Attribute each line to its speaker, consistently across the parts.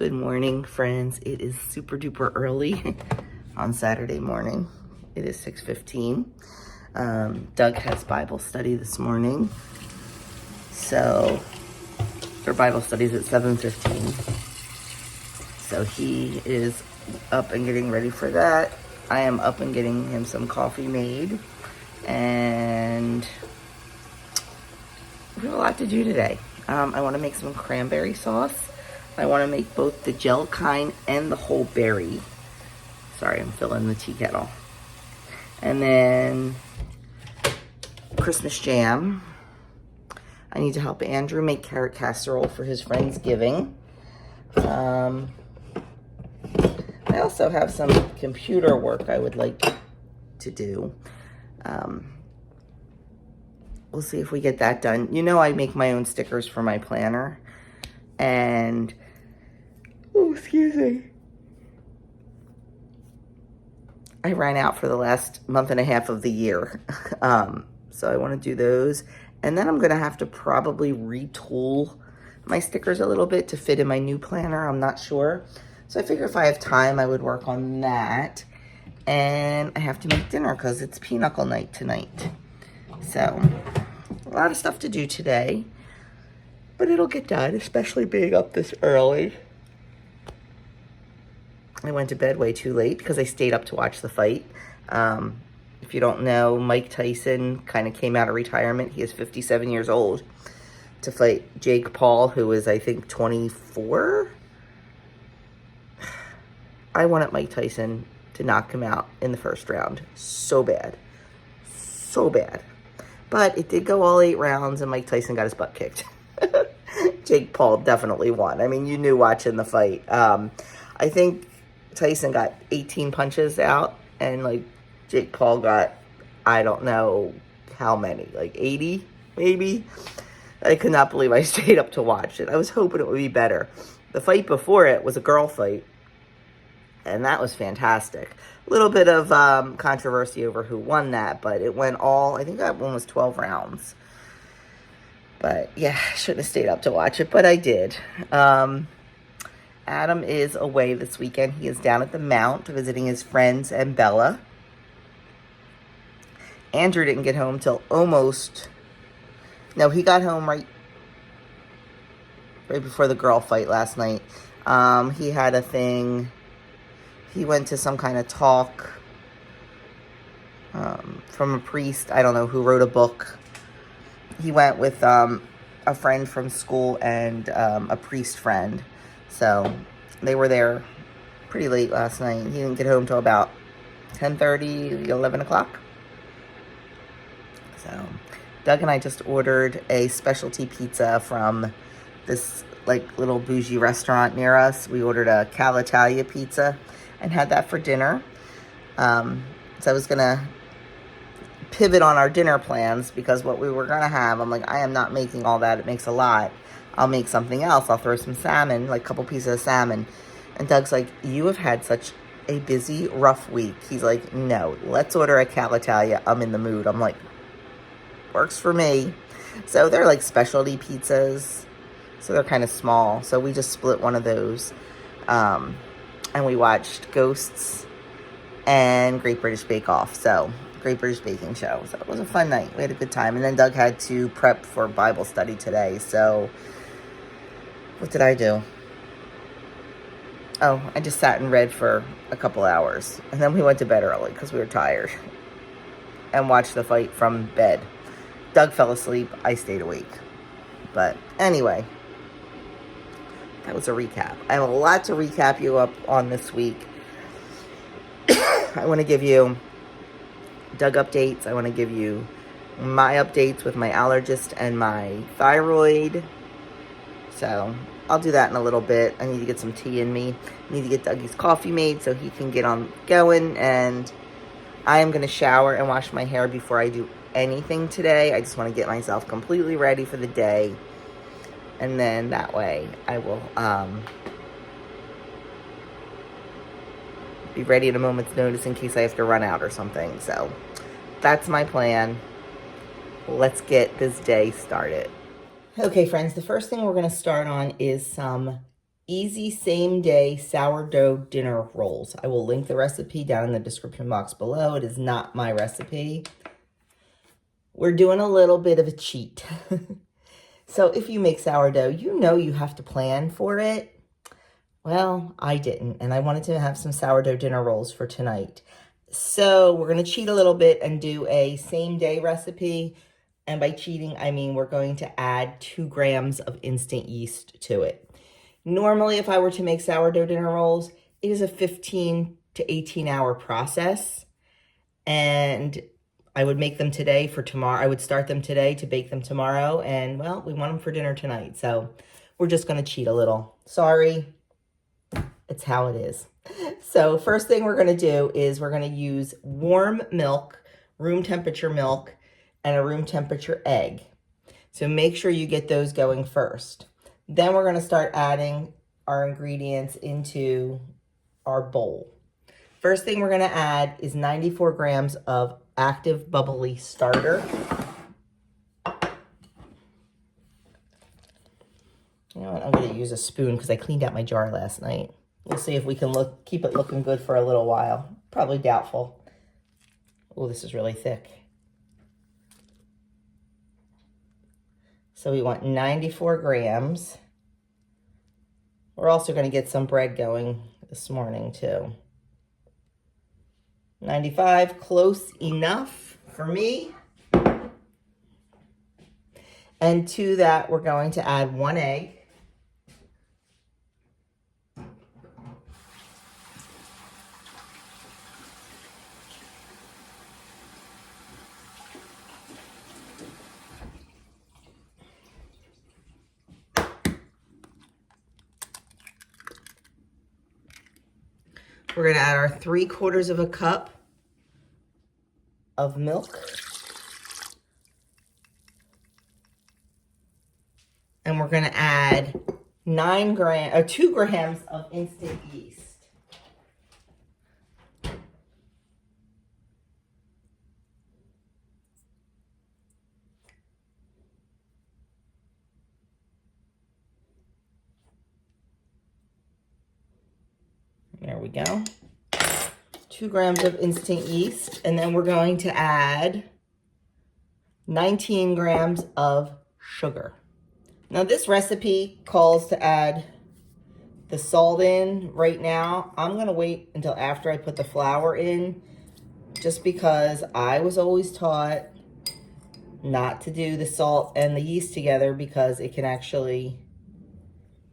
Speaker 1: Good morning, friends. It is super duper early on Saturday morning. It is 6:15. Doug has Bible study this morning. So their Bible study is at 7:15. So he is up and getting ready for that. I am up and getting him some coffee made. And we have a lot to do today. I want to make some cranberry sauce. I want to make both the gel kind and the whole berry. Sorry, I'm filling the tea kettle. And then Christmas jam. I need to help Andrew make carrot casserole for his Friendsgiving. I also have some computer work I would like to do. We'll see if we get that done. You know I make my own stickers for my planner. And, oh, excuse me. I ran out for the last month and a half of the year. So I want to do those. And then I'm going to have to probably retool my stickers a little bit to fit in my new planner. I'm not sure. So I figure if I have time, I would work on that. And I have to make dinner because it's pinochle night tonight. So a lot of stuff to do today. But it'll get done, especially being up this early. I went to bed way too late because I stayed up to watch the fight. If you don't know, Mike Tyson kind of came out of retirement. He is 57 years old to fight Jake Paul, who is, I think, 24. I wanted Mike Tyson to knock him out in the first round. So bad. So bad. But it did go all 8 rounds, and Mike Tyson got his butt kicked. Jake Paul definitely won. I mean, you knew watching the fight. I think Tyson got 18 punches out, and, like, Jake Paul got, I don't know how many, like 80, maybe? I could not believe I stayed up to watch it. I was hoping it would be better. The fight before it was a girl fight, and that was fantastic. A little bit of controversy over who won that, but it went all, I think that one was 12 rounds. But, yeah, I shouldn't have stayed up to watch it, but I did. Adam is away this weekend. He is down at the Mount visiting his friends and Bella. Andrew didn't get home till almost... No, he got home right before the girl fight last night. He had a thing... He went to some kind of talk from a priest, I don't know, who wrote a book. He went with a friend from school and a priest friend. So they were there pretty late last night. He didn't get home till about 10:30, 11 o'clock. So Doug and I just ordered a specialty pizza from this like little bougie restaurant near us. We ordered a Calitalia pizza and had that for dinner. So I was going to pivot on our dinner plans because what we were going to have, I'm like, I am not making all that. It makes a lot. I'll make something else. I'll throw some salmon, like a couple pieces of salmon. And Doug's like, you have had such a busy, rough week. He's like, no, let's order a Calitalia. I'm in the mood. I'm like, works for me. So they're like specialty pizzas. So they're kind of small. So we just split one of those. And we watched Ghosts and Great British Bake Off. So, Great British Baking Show. So, it was a fun night. We had a good time. And then Doug had to prep for Bible study today. So, what did I do? Oh, I just sat and read for a couple hours. And then we went to bed early because we were tired. And watched the fight from bed. Doug fell asleep. I stayed awake. But, anyway. That was a recap. I have a lot to recap you up on this week. I want to give you Doug updates. I want to give you my updates with my allergist and my thyroid. So I'll do that in a little bit. I need to get some tea in me. I need to get Dougie's coffee made so he can get on going. And I am going to shower and wash my hair before I do anything today. I just want to get myself completely ready for the day. And then that way I will be ready at a moment's notice in case I have to run out or something. So that's my plan. Let's get this day started. Okay, friends, the first thing we're going to start on is some easy same day sourdough dinner rolls. I will link the recipe down in the description box below. It is not my recipe. We're doing a little bit of a cheat. So if you make sourdough, you know you have to plan for it. Well, I didn't, and I wanted to have some sourdough dinner rolls for tonight. So we're going to cheat a little bit and do a same day recipe. And by cheating, I mean we're going to add 2 grams of instant yeast to it. Normally, if I were to make sourdough dinner rolls, it is a 15 to 18 hour process. And I would make them today for tomorrow. I would start them today to bake them tomorrow. And, well, we want them for dinner tonight. So we're just going to cheat a little. Sorry. It's how it is. So first thing we're going to do is we're going to use warm milk, room temperature milk, and a room temperature egg. So make sure you get those going first. Then we're going to start adding our ingredients into our bowl. First thing we're going to add is 94 grams of active bubbly starter. You know what? I'm going to use a spoon because I cleaned out my jar last night. We'll see if we can keep it looking good for a little while. Probably doubtful. Oh, this is really thick. So we want 94 grams. We're also going to get some bread going this morning too. 95, close enough for me. And to that, we're going to add 1 egg. We're going to add our 3/4 of a cup of milk. And we're going to add 2 grams of instant yeast. There we go. 2 grams of instant yeast. And then we're going to add 19 grams of sugar. Now this recipe calls to add the salt in right now. I'm going to wait until after I put the flour in, just because I was always taught not to do the salt and the yeast together because it can actually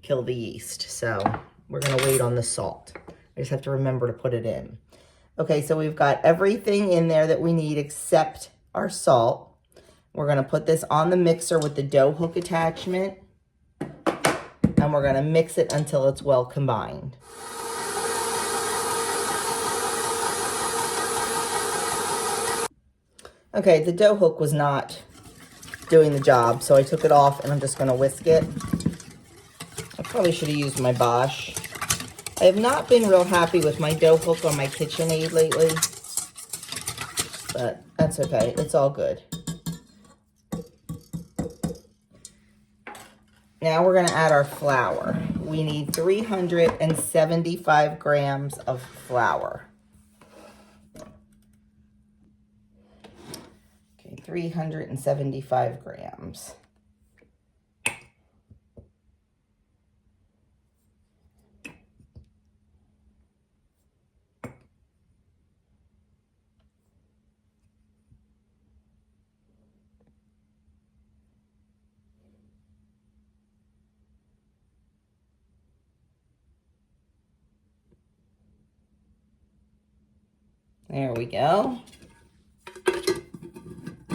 Speaker 1: kill the yeast. So we're going to wait on the salt. I just have to remember to put it in. Okay, so we've got everything in there that we need except our salt. We're going to put this on the mixer with the dough hook attachment, and we're going to mix it until it's well combined. Okay, the dough hook was not doing the job, so I took it off and I'm just going to whisk it. I probably should have used my Bosch. I have not been real happy with my dough hook on my KitchenAid lately, but that's okay. It's all good. Now we're going to add our flour. We need 375 grams of flour. Okay, 375 grams. There we go.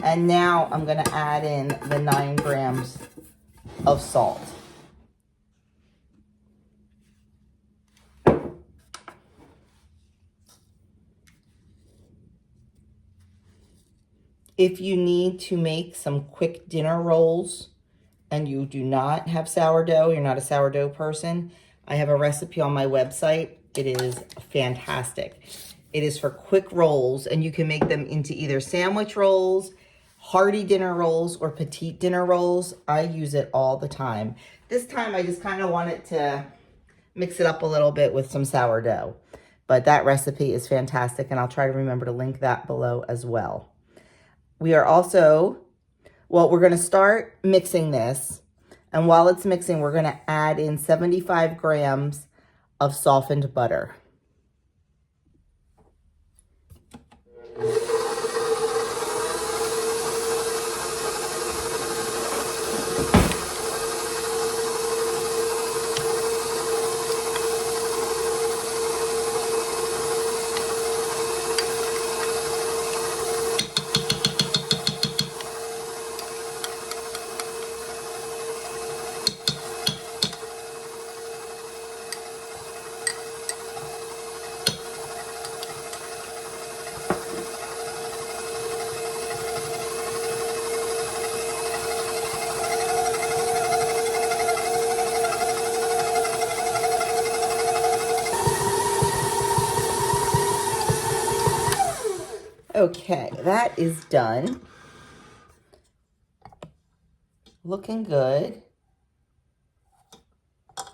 Speaker 1: And now I'm going to add in the 9 grams of salt. If you need to make some quick dinner rolls and you do not have sourdough, you're not a sourdough person, I have a recipe on my website. It is fantastic. It is for quick rolls, and you can make them into either sandwich rolls, hearty dinner rolls, or petite dinner rolls. I use it all the time. This time I just kind of wanted to mix it up a little bit with some sourdough. But that recipe is fantastic, and I'll try to remember to link that below as well. We are also, well, we're going to start mixing this. And while it's mixing, we're going to add in 75 grams of softened butter. Okay, that is done. Looking good.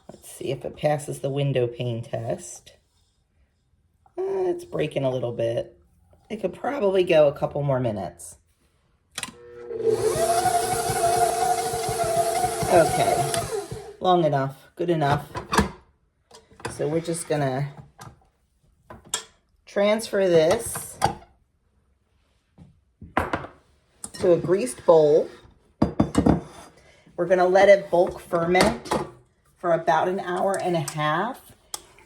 Speaker 1: Let's see if it passes the window pane test. It's breaking a little bit. It could probably go a couple more minutes. Okay, long enough, good enough. So we're just gonna transfer this to a greased bowl. We're gonna let it bulk ferment for about an hour and a half.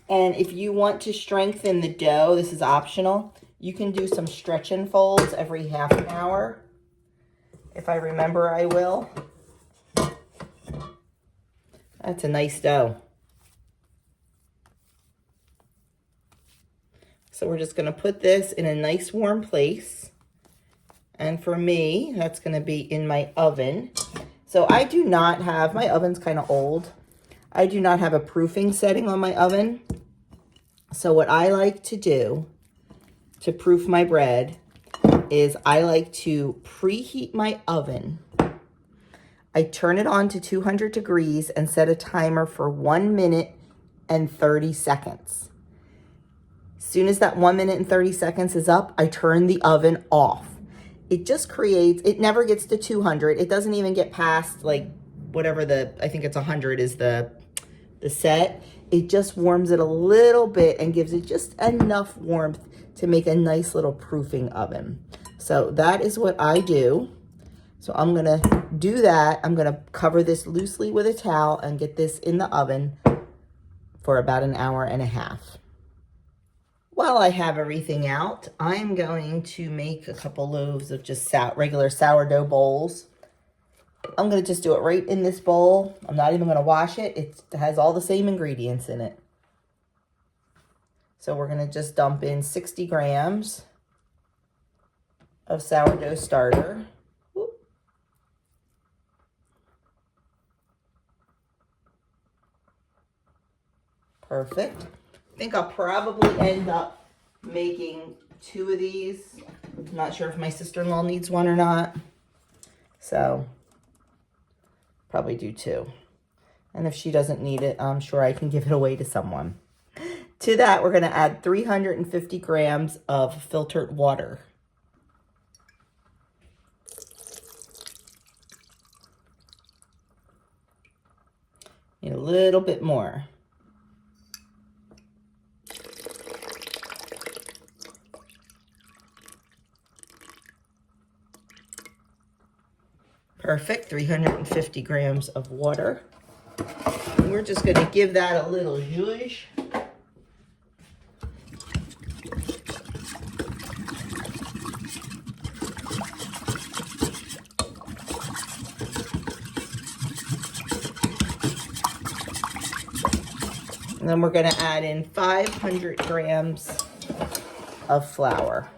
Speaker 1: And if you want to strengthen the dough, this is optional. You can do some stretch and folds every half an hour. If I remember, I will. That's a nice dough. So we're just gonna put this in a nice warm place. And for me, that's gonna be in my oven. So I do not have, my oven's kind of old. I do not have a proofing setting on my oven. So what I like to do to proof my bread is I like to preheat my oven. I turn it on to 200 degrees and set a timer for 1 minute and 30 seconds. As soon as that 1 minute and 30 seconds is up, I turn the oven off. It just creates, it never gets to 200. It doesn't even get past like whatever I think it's 100 is the set. It just warms it a little bit and gives it just enough warmth to make a nice little proofing oven. So that is what I do. So I'm gonna do that. I'm gonna cover this loosely with a towel and get this in the oven for about an hour and a half. While I have everything out, I'm going to make a couple loaves of just regular sourdough bowls. I'm going to just do it right in this bowl. I'm not even going to wash it. It has all the same ingredients in it. So we're going to just dump in 60 grams of sourdough starter. Whoop. Perfect. I think I'll probably end up making 2 of these. I'm not sure if my sister-in-law needs one or not. So, probably do 2. And if she doesn't need it, I'm sure I can give it away to someone. To that, we're going to add 350 grams of filtered water. Need a little bit more. Perfect, 350 grams of water. And we're just gonna give that a little zhuzh. And then we're gonna add in 500 grams of flour.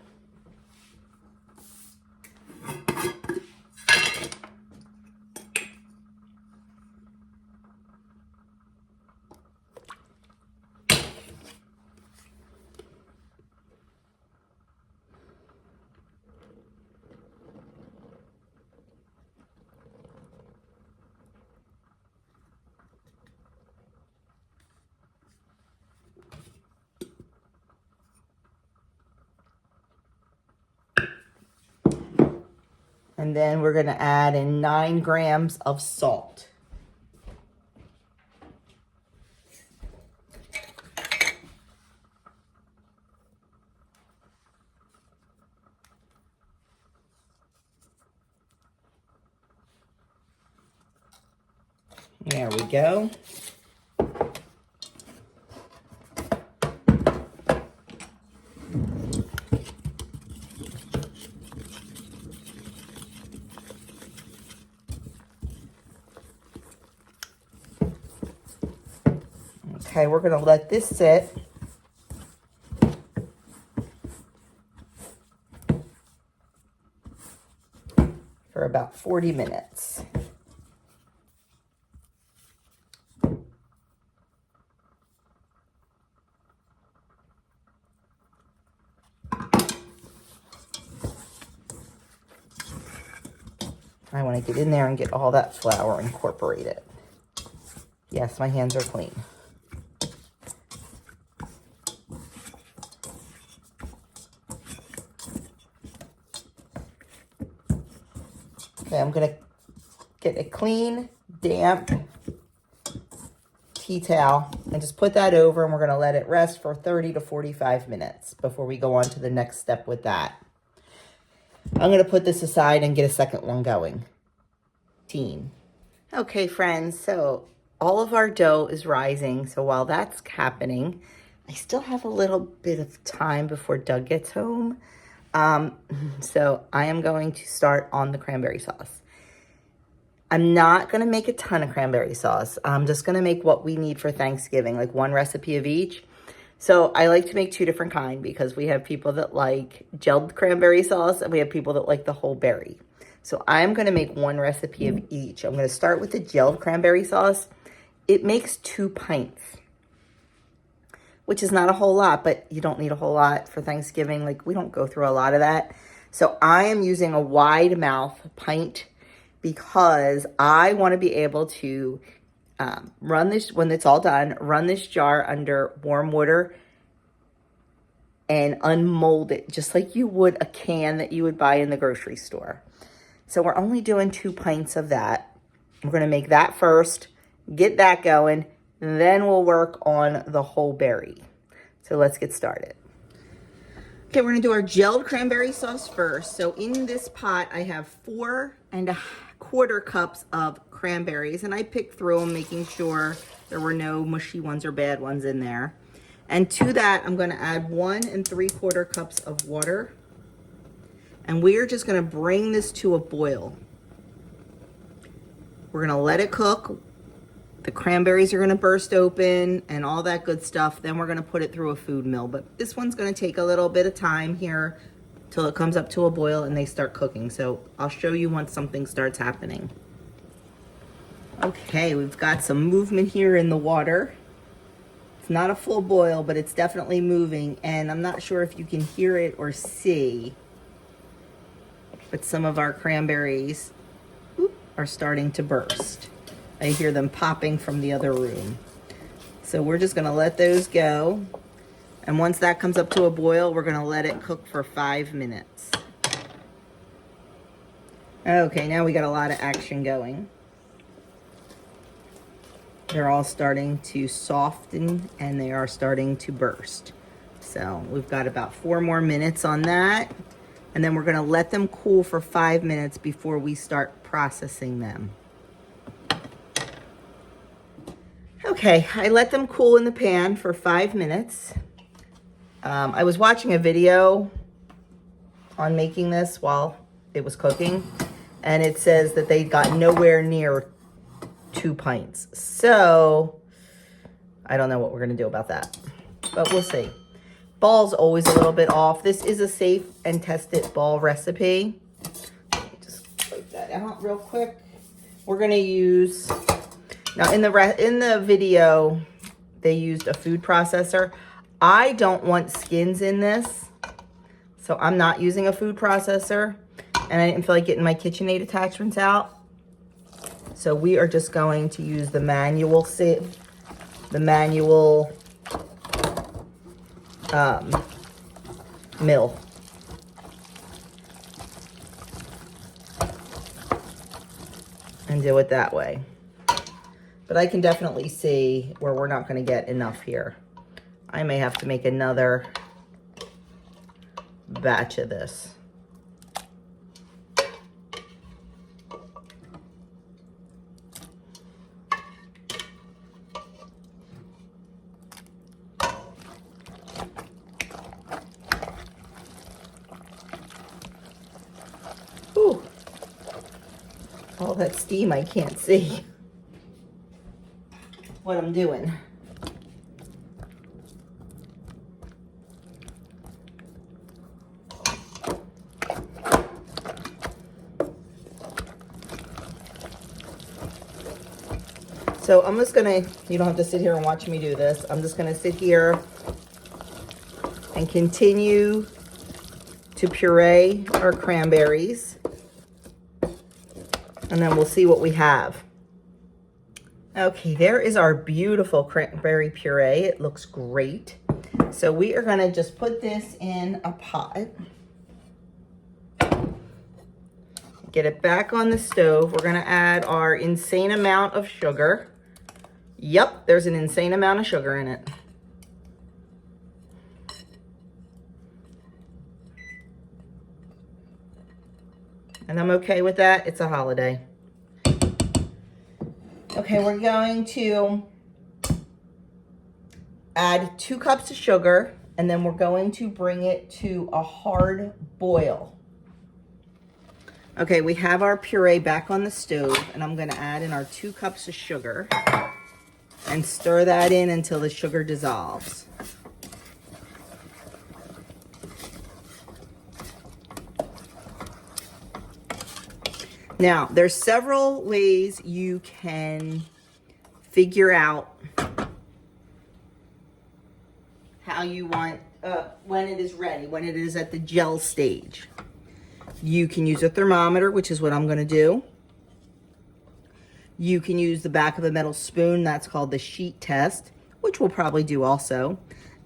Speaker 1: And then we're gonna add in 9 grams of salt. There we go. Okay, we're gonna let this sit for about 40 minutes. I want to get in there and get all that flour incorporated. Yes, my hands are clean. Okay, I'm gonna get a clean, damp tea towel and just put that over, and we're gonna let it rest for 30 to 45 minutes before we go on to the next step with that. I'm gonna put this aside and get a second one going. Okay, friends, so all of our dough is rising. So while that's happening, I still have a little bit of time before Doug gets home. So I am going to start on the cranberry sauce. I'm not going to make a ton of cranberry sauce. I'm just going to make what we need for Thanksgiving, like 1 recipe of each. So I like to make 2 different kinds because we have people that like gelled cranberry sauce and we have people that like the whole berry. So I'm going to make 1 recipe of each. I'm going to start with the gelled cranberry sauce. It makes 2 pints, which is not a whole lot, but you don't need a whole lot for Thanksgiving. Like, we don't go through a lot of that. So I am using a wide mouth pint because I want to be able to run this, when it's all done, run this jar under warm water and unmold it just like you would a can that you would buy in the grocery store. So we're only doing 2 pints of that. We're going to make that first, get that going, then we'll work on the whole berry. So let's get started. Okay, we're going to do our gelled cranberry sauce first. So in this pot, I have 4 1/4 cups of cranberries, and I picked through them, making sure there were no mushy ones or bad ones in there. And to that, I'm going to add 1 3/4 cups of water. And we are just going to bring this to a boil. We're going to let it cook. The cranberries are going to burst open and all that good stuff. Then we're going to put it through a food mill. But this one's going to take a little bit of time here till it comes up to a boil and they start cooking. So I'll show you once something starts happening. Okay, we've got some movement here in the water. It's not a full boil, but it's definitely moving. And I'm not sure if you can hear it or see, but some of our cranberries are starting to burst. I hear them popping from the other room. So we're just gonna let those go. And once that comes up to a boil, we're gonna let it cook for 5 minutes. Okay, now we got a lot of action going. They're all starting to soften and they are starting to burst. So we've got about 4 more minutes on that. And then we're gonna let them cool for 5 minutes before we start processing them. Okay, I let them cool in the pan for 5 minutes. I was watching a video on making this while it was cooking, and it says that they got nowhere near 2 pints. So I don't know what we're gonna do about that, but we'll see. Ball's always a little bit off. This is a safe and tested ball recipe. Let me just break that out real quick. We're gonna use, now in the video, they used a food processor. I don't want skins in this, so I'm not using a food processor, and I didn't feel like getting my KitchenAid attachments out. So we are just going to use the manual sieve, the manual mill. and do it that way. But I can definitely see where we're not going to get enough here. I may have to make another batch of this. Ooh. All that steam, I can't see what I'm doing. So I'm just gonna, you don't have to sit here and watch me do this. I'm just gonna sit here and continue to puree our cranberries. And then we'll see what we have. Okay, there is our beautiful cranberry puree. It looks great. So we are gonna just put this in a pot. Get it back on the stove. We're gonna add our insane amount of sugar. Yep, there's an insane amount of sugar in it. And I'm okay with that. It's a holiday. Okay, we're going to add 2 cups of sugar, and then we're going to bring it to a hard boil. Okay, we have our puree back on the stove, and I'm gonna add in our 2 cups of sugar and stir that in until the sugar dissolves. Now, there's several ways you can figure out how you want, when it is ready, when it is at the gel stage. You can use a thermometer, which is what I'm gonna do. You can use the back of a metal spoon, that's called the sheet test, which we'll probably do also.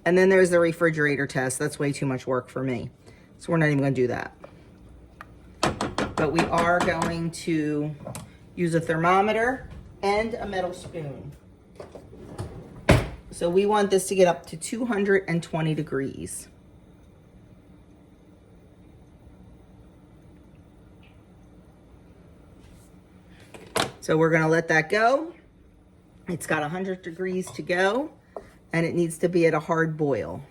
Speaker 1: And then there's the refrigerator test, that's way too much work for me. So we're not even gonna do that. But we are going to use a thermometer and a metal spoon. So we want this to get up to 220 degrees. So we're gonna let that go. It's got 100 degrees to go, and it needs to be at a hard boil.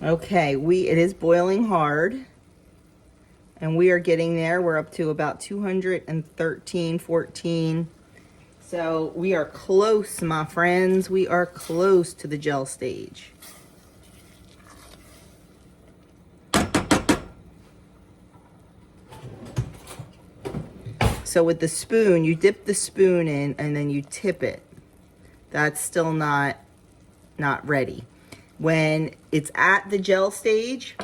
Speaker 1: Okay, it is boiling hard, and we are getting there. We're up to about 213, 14. So we are close, my friends. We are close to the gel stage. So with the spoon, you dip the spoon in and then you tip it. That's still not ready. When it's at the gel stage,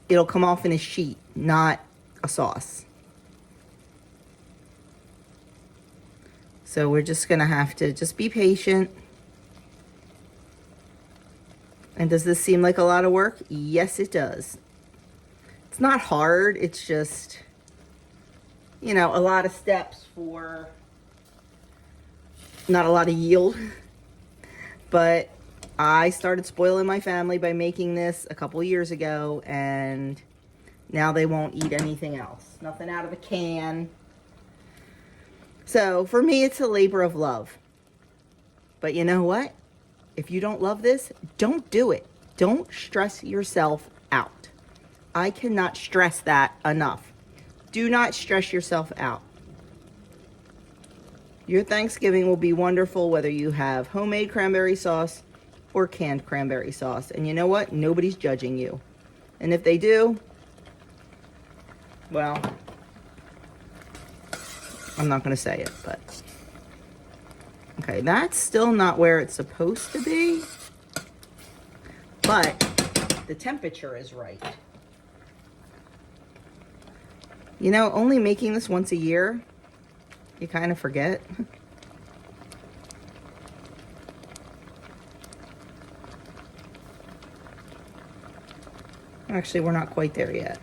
Speaker 1: it'll come off in a sheet, not a sauce. So we're just gonna have to just be patient. And does this seem like a lot of work? Yes, it does. It's not hard, it's just, you know, a lot of steps for not a lot of yield. But I started spoiling my family by making this a couple years ago, and now they won't eat anything else. Nothing out of the can. So for me, it's a labor of love. But you know what? If you don't love this, don't do it. Don't stress yourself out. I cannot stress that enough. Do not stress yourself out. Your Thanksgiving will be wonderful whether you have homemade cranberry sauce or canned cranberry sauce. And you know what? Nobody's judging you. And if they do, well, I'm not going to say it, but okay, that's still not where it's supposed to be, but the temperature is right. You know, only making this once a year, you kind of forget. Actually, we're not quite there yet.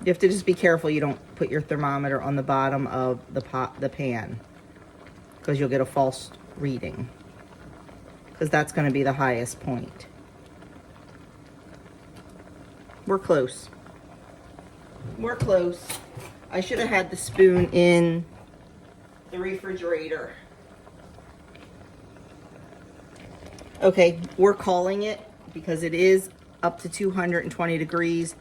Speaker 1: You have to just be careful you don't put your thermometer on the bottom of the pan, because you'll get a false reading, because that's going to be the highest point. We're close. We're close. I should have had the spoon in the refrigerator. Okay, we're calling it because it is up to 220 degrees.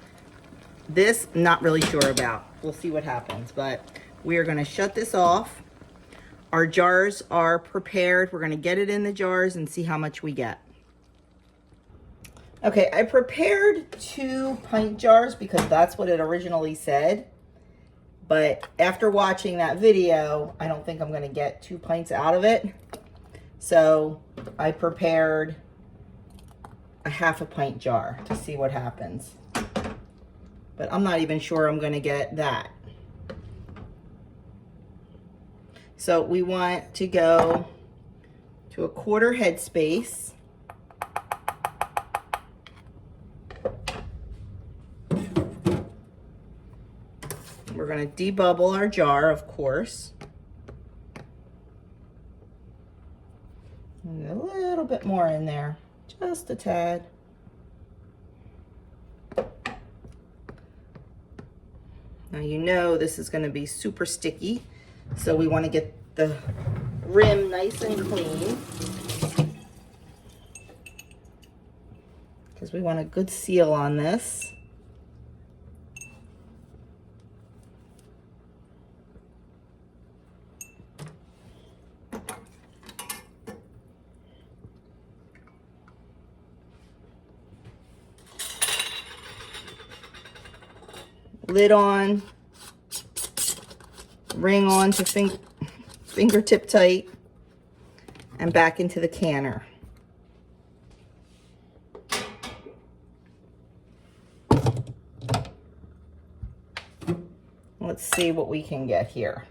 Speaker 1: This, not really sure about. We'll see what happens, but we are going to shut this off. Our jars are prepared. We're going to get it in the jars and see how much we get. Okay, I prepared 2 pint jars because that's what it originally said. But after watching that video, I don't think I'm going to get 2 pints out of it. So I prepared a half a pint jar to see what happens. But I'm not even sure I'm going to get that. So we want to go to a 1/4 headspace. We're going to debubble our jar, of course. And a little bit more in there, just a tad. Now you know this is going to be super sticky, so we want to get the rim nice and clean, because we want a good seal on this. Lid on, ring on to fingertip tight, and back into the canner. Let's see what we can get here.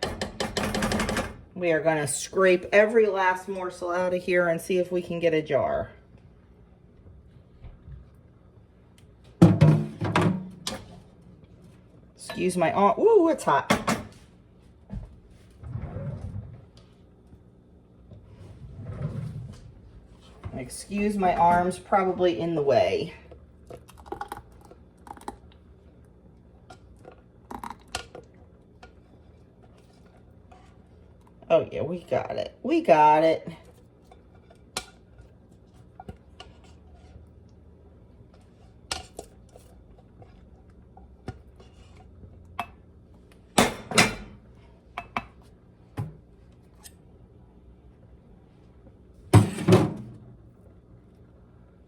Speaker 1: We are going to scrape every last morsel out of here and see if we can get a jar. Excuse my arm. Ooh, it's hot. Excuse my arms, probably in the way. Oh yeah, we got it. We got it.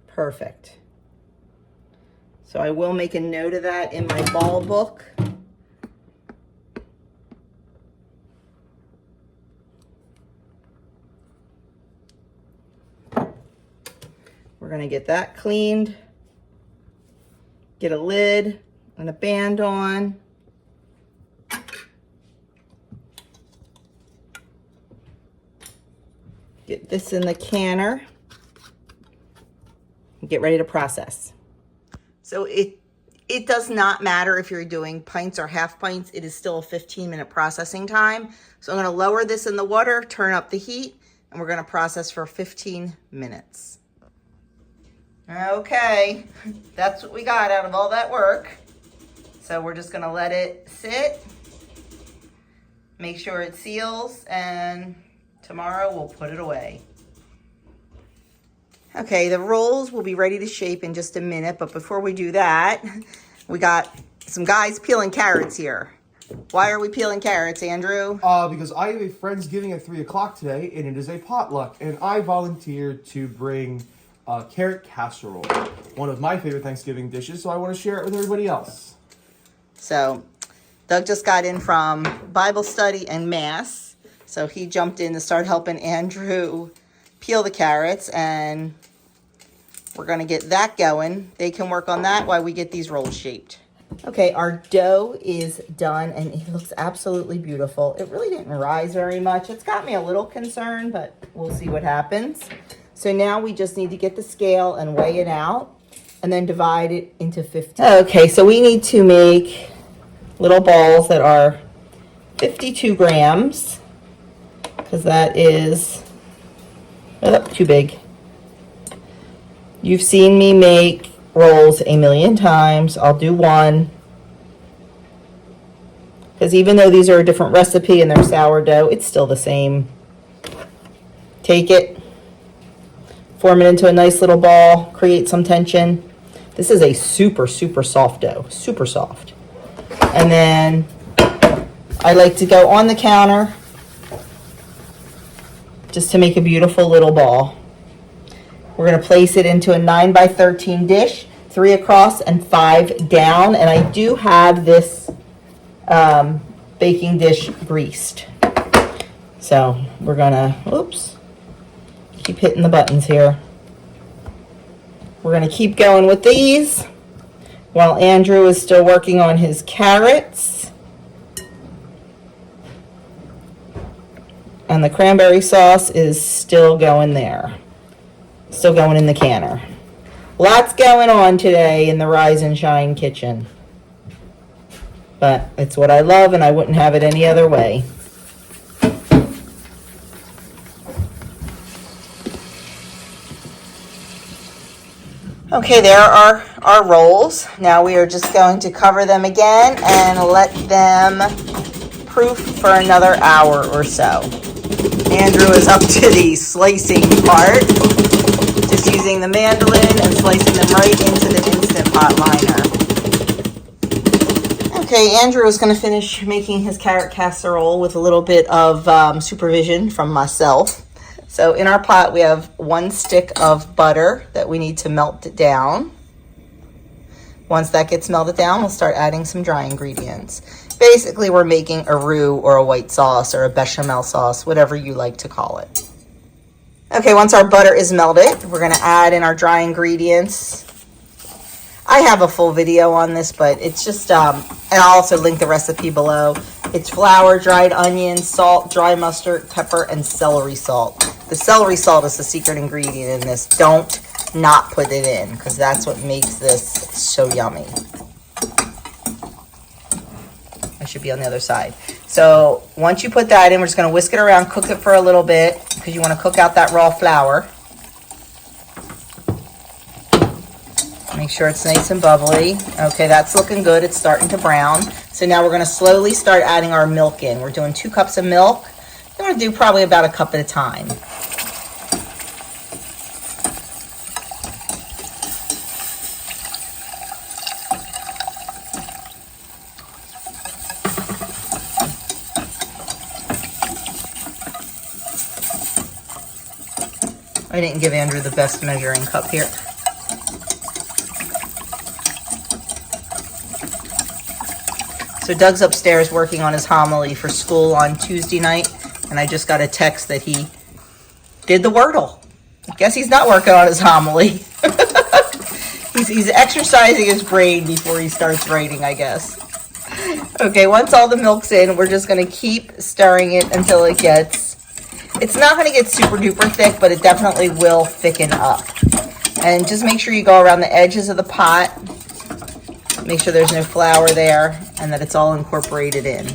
Speaker 1: Perfect. So I will make a note of that in my ball book. We're going to get that cleaned, get a lid and a band on. Get this in the canner. Get ready to process. So it does not matter if you're doing pints or half pints. It is still a 15-minute processing time. So I'm going to lower this in the water, turn up the heat, and we're going to process for 15 minutes. Okay, that's what we got out of all that work. So we're just going to let it sit, make sure it seals, and tomorrow we'll put it away. Okay, the rolls will be ready to shape in just a minute, but before we do that, we got some guys peeling carrots here. Why are we peeling carrots, Andrew?
Speaker 2: Because I have a Friendsgiving at 3 o'clock today, and it is a potluck, and I volunteered to bring carrot casserole, one of my favorite Thanksgiving dishes, so I want to share it with everybody else.
Speaker 1: So, Doug just got in from Bible study and Mass, so he jumped in to start helping Andrew peel the carrots, and we're going to get that going. They can work on that while we get these rolls shaped. Okay, our dough is done, and it looks absolutely beautiful. It really didn't rise very much. It's got me a little concerned, but we'll see what happens. So now we just need to get the scale and weigh it out, and then divide it into 15. Okay, so we need to make little balls that are 52 grams, because that is too big. You've seen me make rolls a million times. I'll do one, because even though these are a different recipe and they're sourdough, it's still the same. Take it, form it into a nice little ball, create some tension. This is a super, super soft dough, super soft. And then I like to go on the counter just to make a beautiful little ball. We're going to place it into a 9 by 13 dish, 3 across and 5 down. And I do have this baking dish greased. So we're going to, keep hitting the buttons here. We're going to keep going with these while Andrew is still working on his carrots. And the cranberry sauce is still going there. Still going in the canner. Lots going on today in the Rise and Shine kitchen. But it's what I love, and I wouldn't have it any other way. Okay, there are our rolls. Now we are just going to cover them again and let them proof for another hour or so. Andrew is up to the slicing part, just using the mandolin and slicing them right into the Instant Pot liner. Okay, Andrew is going to finish making his carrot casserole with a little bit of supervision from myself. So in our pot, we have 1 stick of butter that we need to melt it down. Once that gets melted down, we'll start adding some dry ingredients. Basically, we're making a roux or a white sauce or a bechamel sauce, whatever you like to call it. Okay, once our butter is melted, we're going to add in our dry ingredients. I have a full video on this, but it's just, and I'll also link the recipe below. It's flour, dried onion, salt, dry mustard, pepper, and celery salt. The celery salt is the secret ingredient in this. Don't not put it in, because that's what makes this so yummy. I should be on the other side. So once you put that in, we're just going to whisk it around, cook it for a little bit, because you want to cook out that raw flour. Make sure it's nice and bubbly. Okay, that's looking good. It's starting to brown. So now we're going to slowly start adding our milk in. We're doing 2 cups of milk. I'm going to do probably about a cup at a time. I didn't give Andrew the best measuring cup here. So Doug's upstairs working on his homily for school on Tuesday night, and I just got a text that he did the Wordle. I guess he's not working on his homily. he's exercising his brain before he starts writing, I guess. Okay, once all the milk's in, we're just going to keep stirring it until it gets, it's not going to get super duper thick, but it definitely will thicken up. And just make sure you go around the edges of the pot. Make sure there's no flour there and that it's all incorporated in.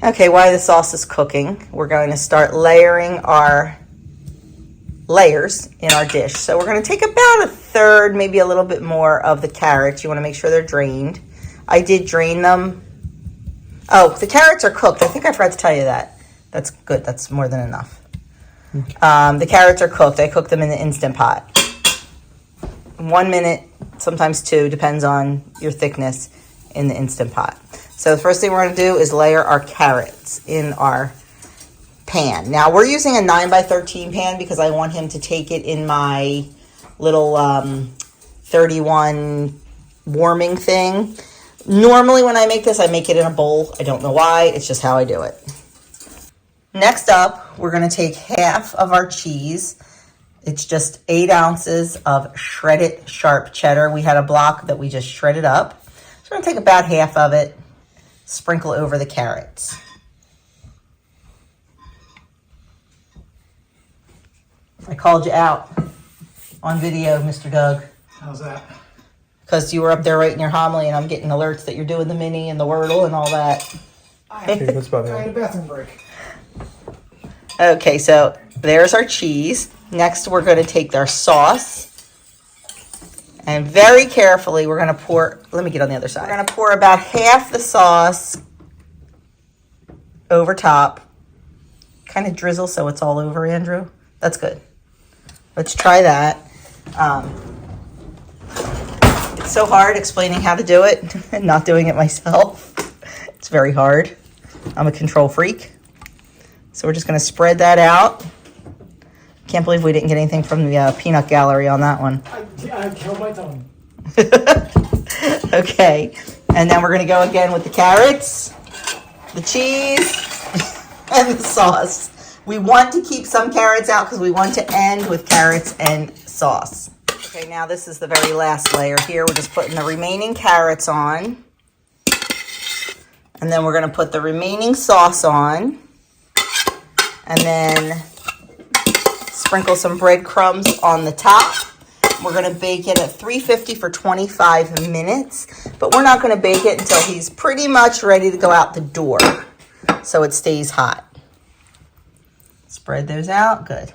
Speaker 1: Okay, while the sauce is cooking, we're going to start layering our layers in our dish. So we're going to take about a third, maybe a little bit more of the carrots. You want to make sure they're drained. I did drain them. Oh, the carrots are cooked. I think I forgot to tell you that. That's good. That's more than enough. Okay. The carrots are cooked. I cooked them in the Instant Pot. 1 minute, sometimes 2, depends on your thickness in the Instant Pot. So the first thing we're going to do is layer our carrots in our pan. Now we're using a 9 by 13 pan because I want him to take it in my little 31 warming thing. Normally when I make this, I make it in a bowl. I don't know why, it's just how I do it. Next up, we're going to take half of our cheese. It's just 8 ounces of shredded sharp cheddar. We had a block that we just shredded up. So we're going to take about half of it, sprinkle over the carrots. I called you out on video, Mr. Doug.
Speaker 2: How's that?
Speaker 1: because you were up there writing your homily, and I'm getting alerts that you're doing the mini and the wordle and all that.
Speaker 2: Okay, that's about it. I had a bathroom break.
Speaker 1: Okay, so there's our cheese. Next, we're going to take our sauce. And very carefully, we're going to pour, let me get on the other side. We're going to pour about half the sauce over top. Kind of drizzle so it's all over, Andrew. That's good. Let's try that. It's so hard explaining how to do it and not doing it myself. It's very hard. I'm a control freak. So we're just going to spread that out. Can't believe we didn't get anything from the peanut gallery on that one.
Speaker 2: I killed my tongue.
Speaker 1: Okay. And then we're going to go again with the carrots, the cheese, and the sauce. We want to keep some carrots out because we want to end with carrots and sauce. Okay, now this is the very last layer here. We're just putting the remaining carrots on. And then we're going to put the remaining sauce on. And then sprinkle some breadcrumbs on the top. We're going to bake it at 350 for 25 minutes. But we're not going to bake it until he's pretty much ready to go out the door. So it stays hot. Spread those out. Good.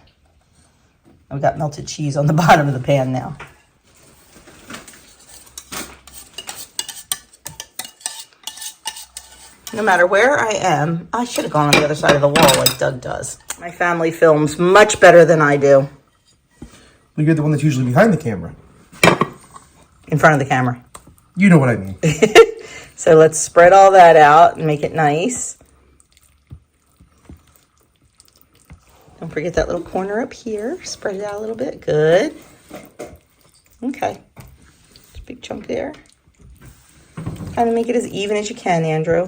Speaker 1: We've got melted cheese on the bottom of the pan now. No matter where I am, I should have gone on the other side of the wall like Doug does. My family films much better than I do.
Speaker 2: Well, you're the one that's usually behind the camera.
Speaker 1: In front of the camera.
Speaker 2: You know what I mean.
Speaker 1: So let's spread all that out and make it nice. Don't forget that little corner up here. Spread it out a little bit. Good. Okay. Just a big chunk there. Kind of make it as even as you can, Andrew.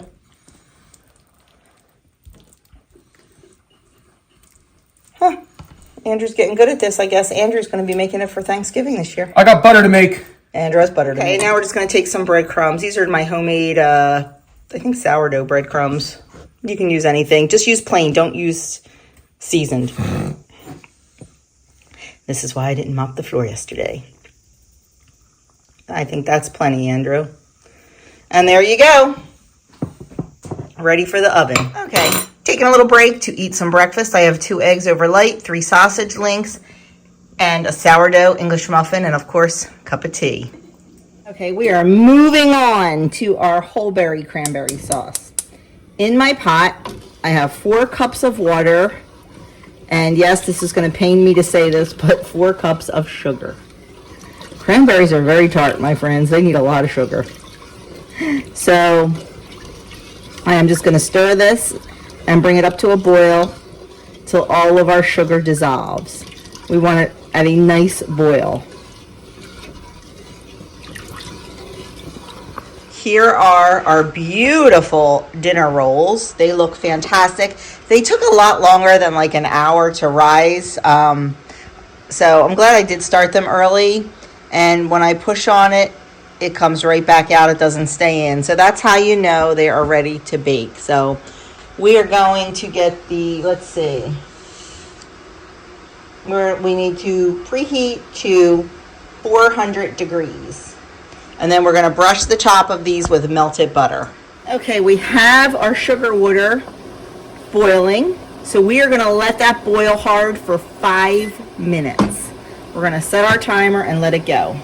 Speaker 1: Huh. Andrew's getting good at this. I guess Andrew's going to be making it for Thanksgiving this year.
Speaker 2: I got butter to make.
Speaker 1: Andrew has butter to make. Okay, now we're just going to take some breadcrumbs. These are my homemade, I think, sourdough breadcrumbs. You can use anything. Just use plain. Don't use seasoned. This is why I didn't mop the floor yesterday. I think that's plenty, Andrew. And there you go. Ready for the oven. Okay, taking a little break to eat some breakfast. I have 2 eggs over light, 3 sausage links, and a sourdough English muffin, and of course, a cup of tea. Okay, we are moving on to our whole berry cranberry sauce. In my pot, I have 4 cups of water, and yes, this is going to pain me to say this, but 4 cups of sugar. Cranberries are very tart, my friends. They need a lot of sugar. So I am just going to stir this and bring it up to a boil till all of our sugar dissolves. We want it at a nice boil. Here are our beautiful dinner rolls. They look fantastic. They took a lot longer than like an hour to rise. So I'm glad I did start them early. And when I push on it, it comes right back out. It doesn't stay in. So that's how you know they are ready to bake. So we are going to get the, let's see. We need to preheat to 400 degrees. And then we're going to brush the top of these with melted butter. Okay, we have our sugar water boiling. So we are going to let that boil hard for 5 minutes. We're going to set our timer and let it go.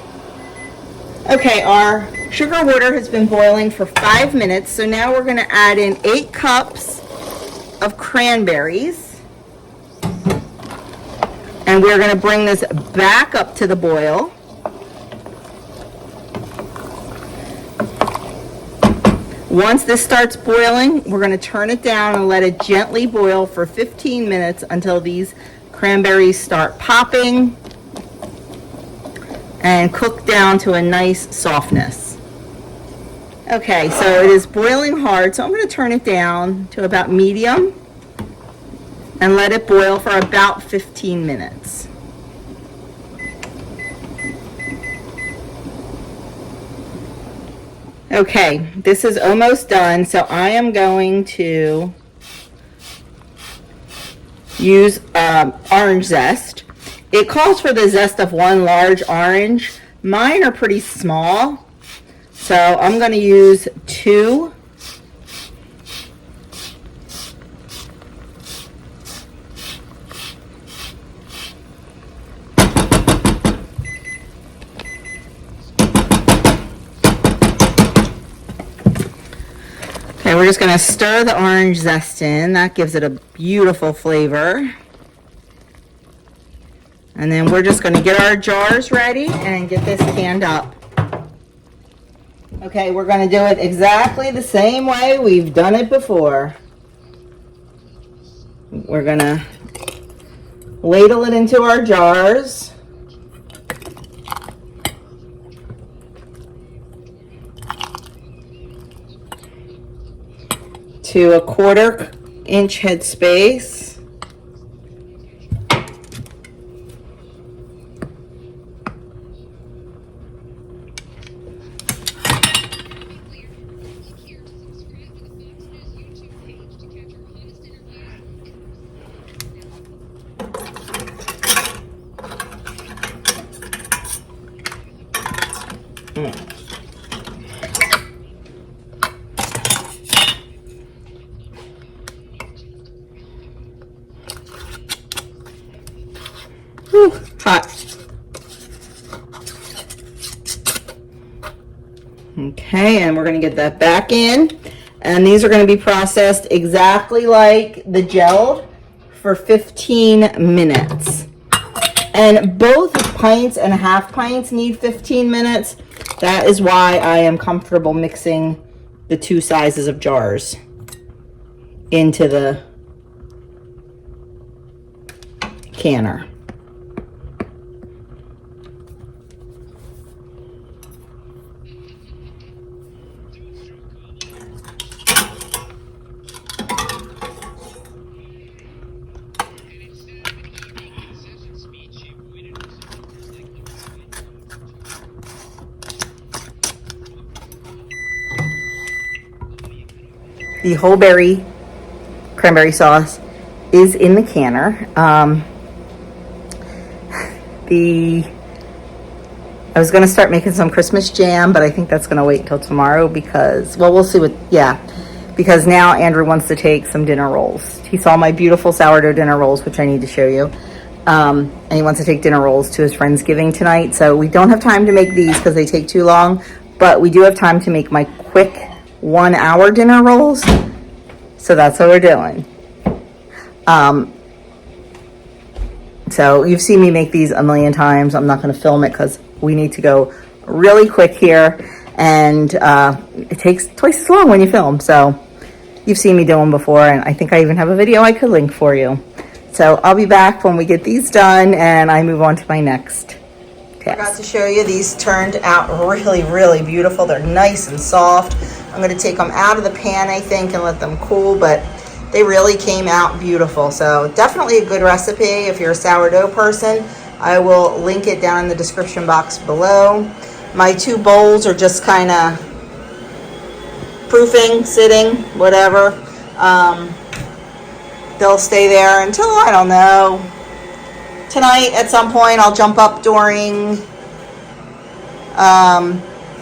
Speaker 1: Okay, our sugar water has been boiling for 5 minutes. So now we're going to add in 8 cups of cranberries. And we're going to bring this back up to the boil. Once this starts boiling, we're going to turn it down and let it gently boil for 15 minutes until these cranberries start popping and cook down to a nice softness. Okay, so it is boiling hard, so I'm going to turn it down to about medium and let it boil for about 15 minutes. Okay, this is almost done, so I am going to use orange zest. It calls for the zest of 1 large orange, Mine are pretty small, so I'm going to use 2. Okay, we're just going to stir the orange zest in. That gives it a beautiful flavor. And then we're just going to get our jars ready and get this canned up. Okay, we're going to do it exactly the same way we've done it before. We're going to ladle it into our jars. To a 1/4 inch headspace. Whew, hot. Okay, and we're going to get that back in. And these are going to be processed exactly like the gelled for 15 minutes. And both pints and half pints need 15 minutes. That is why I am comfortable mixing the 2 sizes of jars into the canner. The whole berry cranberry sauce is in the canner. I was going to start making some Christmas jam, but I think that's going to wait until tomorrow because, well, we'll see because now Andrew wants to take some dinner rolls. He saw my beautiful sourdough dinner rolls, which I need to show you. And he wants to take dinner rolls to his Friendsgiving tonight. So we don't have time to make these because they take too long, but we do have time to make my quick 1-hour dinner rolls. So that's what we're doing. So you've seen me make these a million times. I'm not going to film it because we need to go really quick here, and it takes twice as long when you film. So you've seen me do them before, and I think I even have a video I could link for you. So I'll be back when we get these done and I move on to my next task. I forgot to show you, these turned out really, really beautiful. They're nice and soft. I'm going to take them out of the pan, I think, and let them cool, but they really came out beautiful. So definitely a good recipe if you're a sourdough person. I will link it down in the description box below. My 2 bowls are just kind of proofing, sitting, whatever. They'll stay there until, I don't know, tonight at some point. I'll jump up during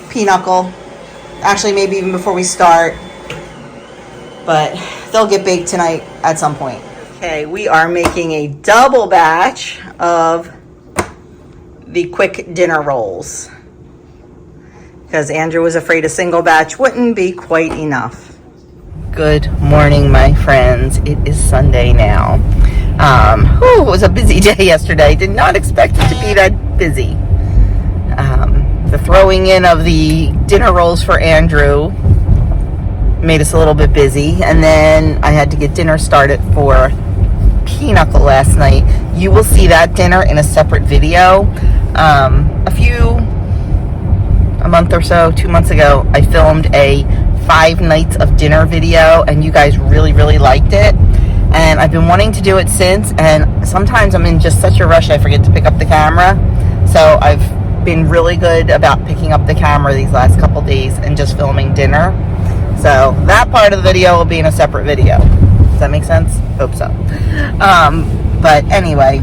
Speaker 1: pinochle. Actually, maybe even before we start. But they'll get baked tonight at some point. Okay, we are making a double batch of the quick dinner rolls because Andrew was afraid a single batch wouldn't be quite enough. Good morning, my friends. It is Sunday now. It was a busy day yesterday. Did not expect it to be that busy. The throwing in of the dinner rolls for Andrew made us a little bit busy, and then I had to get dinner started for pinochle last night. You will see that dinner in a separate video. A month or so, 2 months ago, I filmed a 5 nights of dinner video, and you guys really, really liked it. And I've been wanting to do it since, and sometimes I'm in just such a rush I forget to pick up the camera. So I've been really good about picking up the camera these last couple days and just filming dinner. So that part of the video will be in a separate video. Does that make sense? Hope so. But anyway,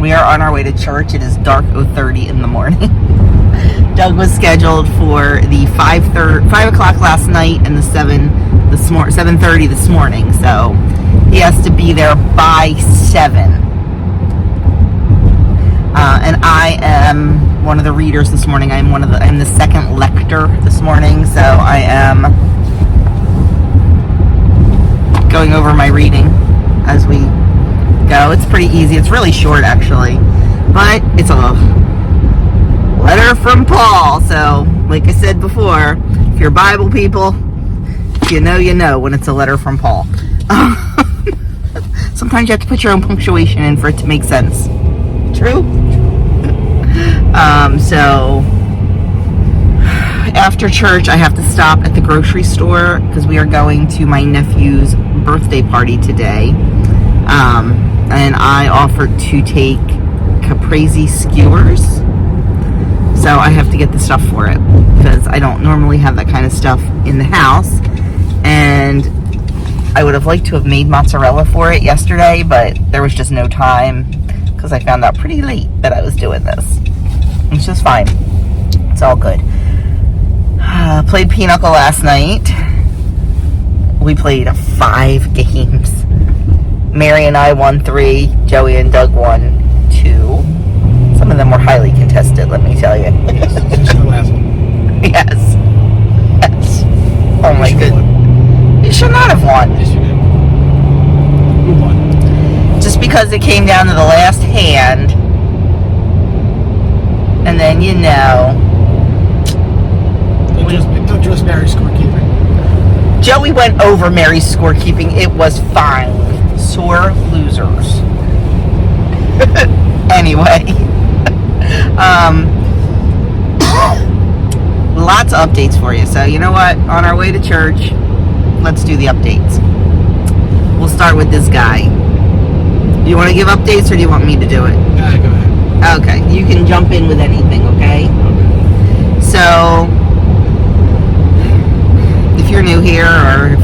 Speaker 1: We are on our way to church. It is dark 0:30 in the morning. Doug was scheduled for the 5 o'clock last night and the 7:30 this morning. So he has to be there by 7. And I am one of the readers this morning. I'm the second lector this morning. So I am going over my reading as we go. It's pretty easy. It's really short, actually, but it's a letter from Paul. So, like I said before, if you're Bible people, you know when it's a letter from Paul. Sometimes you have to put your own punctuation in for it to make sense. True? So after church, I have to stop at the grocery store because we are going to my nephew's birthday party today. And I offered to take caprese skewers. So I have to get the stuff for it because I don't normally have that kind of stuff in the house. And I would have liked to have made mozzarella for it yesterday, but there was just no time because I found out pretty late that I was doing this. It's just fine. It's all good. Played Pinochle last night. We played 5 games. Mary and I won 3. Joey and Doug won 2. Some of them were highly contested, let me tell you.
Speaker 2: Yes, especially the last one.
Speaker 1: Yes. Yes. Oh my goodness. You should not have won.
Speaker 2: Yes, you did. Who won?
Speaker 1: Just because it came down to the last hand. And then,
Speaker 2: Don't trust Mary's scorekeeping.
Speaker 1: Joey went over Mary's scorekeeping. It was fine. Sore losers. Anyway. Lots of updates for you. So, you know what? On our way to church, let's do the updates. We'll start with this guy. Do you want to give updates or do you want me to do it?
Speaker 2: Go ahead.
Speaker 1: Okay, you can jump in with anything, okay?
Speaker 2: Okay.
Speaker 1: So, if you're new here, or if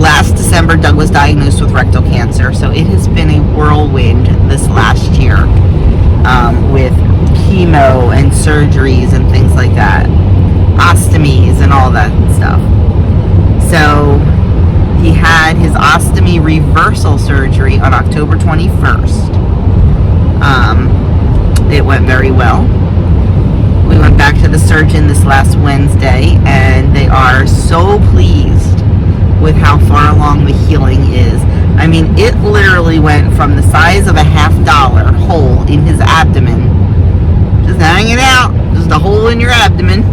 Speaker 1: last December Doug was diagnosed with rectal cancer, so it has been a whirlwind this last year with chemo and surgeries and things like that, ostomies and all that stuff. So, he had his ostomy reversal surgery on October 21st. It went very well. We went back to the surgeon this last Wednesday, and they are so pleased with how far along the healing is. I mean, it literally went from the size of a $50 hole in his abdomen, just hanging out, just a hole in your abdomen,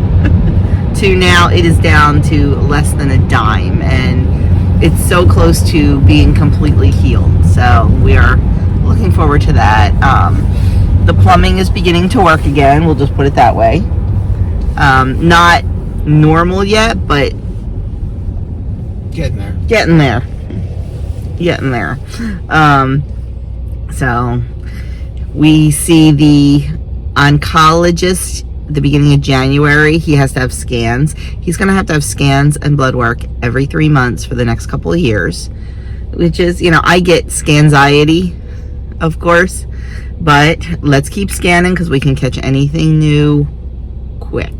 Speaker 1: to now it is down to less than a dime, and it's so close to being completely healed. So we are looking forward to that. The plumbing is beginning to work again. We'll just put it that way. Not normal yet, but
Speaker 2: Getting there.
Speaker 1: Getting there. So we see the oncologist at the beginning of January. He has to have scans. He's going to have scans and blood work every 3 months for the next couple of years, which is, I get scanxiety, of course, but let's keep scanning because we can catch anything new quick.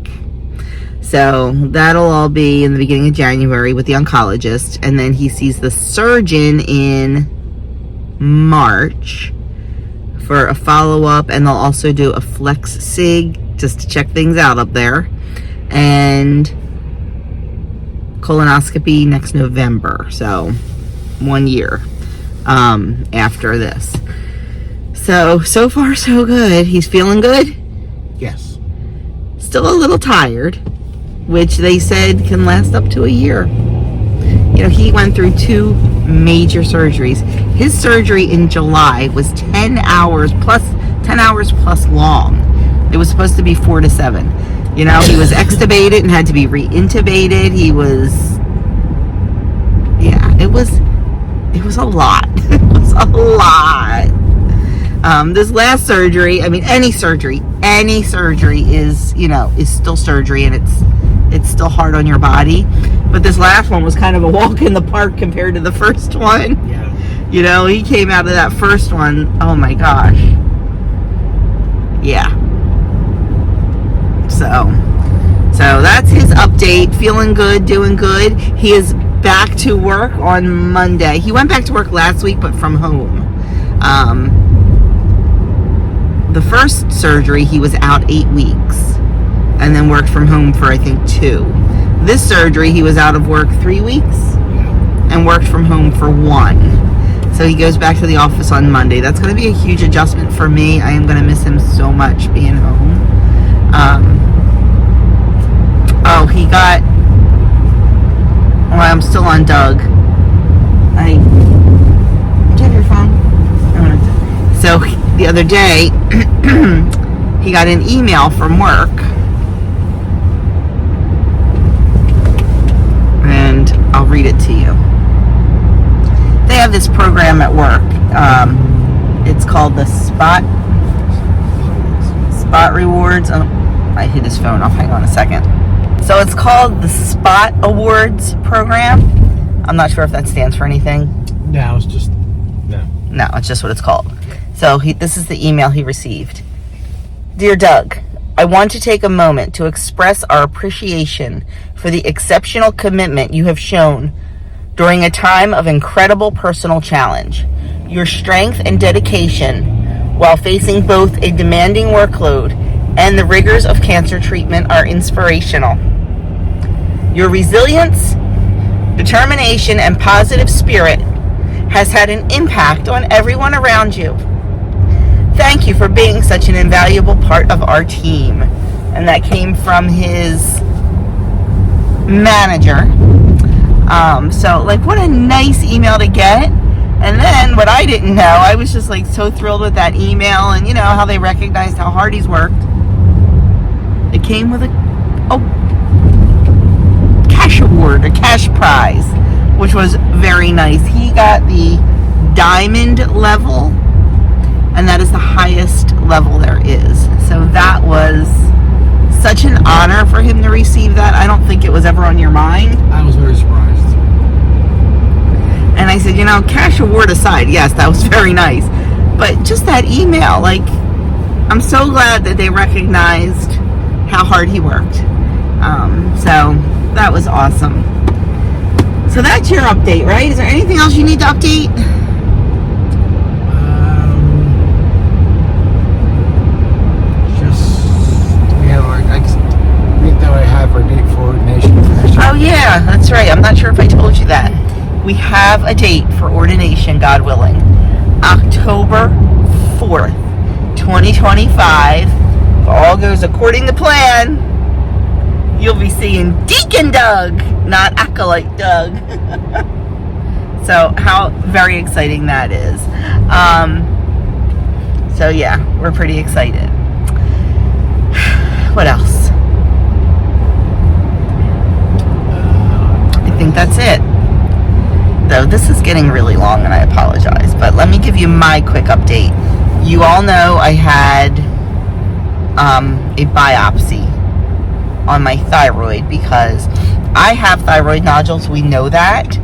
Speaker 1: So that'll all be in the beginning of January with the oncologist, and then he sees the surgeon in March for a follow-up, and they'll also do a flex sig just to check things out up there, and colonoscopy next November. So 1 year after this. So far so good. He's feeling good.
Speaker 2: Yes.
Speaker 1: Still a little tired, which they said can last up to a year. He went through 2 major surgeries. His surgery in July was 10 hours plus long. It was supposed to be 4 to 7. He was extubated and had to be re-intubated. It was a lot. It was a lot. This last surgery, any surgery is still surgery, and it's still hard on your body. But this last one was kind of a walk in the park compared to the first one.
Speaker 2: Yeah.
Speaker 1: You know, he came out of that first one. Oh my gosh. Yeah. So that's his update. Feeling good, doing good. He is back to work on Monday. He went back to work last week, but from home. The first surgery, he was out 8 weeks and then worked from home for, I think, 2. This surgery, he was out of work 3 weeks and worked from home for 1. So he goes back to the office on Monday. That's going to be a huge adjustment for me. I am going to miss him so much being home. Oh, he got... Well, I'm still on Doug. Do you have your phone? So the other day, he got an email from work. And I'll read it to you. They have this program at work. It's called the Spot Rewards. Oh, I hit his phone off. Hang on a second. So it's called the Spot Awards program. I'm not sure if that stands for anything.
Speaker 2: No, it's just
Speaker 1: No, it's just what it's called. So this is the email he received. Dear Doug, I want to take a moment to express our appreciation for the exceptional commitment you have shown during a time of incredible personal challenge. Your strength and dedication while facing both a demanding workload and the rigors of cancer treatment are inspirational. Your resilience, determination, and positive spirit has had an impact on everyone around you. Thank you for being such an invaluable part of our team. And that came from his manager. So, like, what a nice email to get. And then, what I didn't know, I was just, like, so thrilled with that email. And, you know, how they recognized how hard he's worked. It came with a cash award, a cash prize, which was very nice. He got the diamond level, and that is the highest level there is. So that was such an honor for him to receive that. I don't think it was ever on your mind.
Speaker 2: I was very surprised.
Speaker 1: And I said, you know, cash award aside, yes, that was very nice. But just that email, like, I'm so glad that they recognized how hard he worked. So that was awesome. So that's your update, right? Is there anything else you need to update? Oh yeah, that's right. I'm not sure if I told you that. We have a date for ordination, God willing. October 4th, 2025. If all goes according to plan, you'll be seeing Deacon Doug, not Acolyte Doug. So how very exciting that is. So yeah, we're pretty excited. What else? I think that's it. Though this is getting really long and I apologize, but let me give you my quick update. You all know I had a biopsy on my thyroid because I have thyroid nodules. We know that.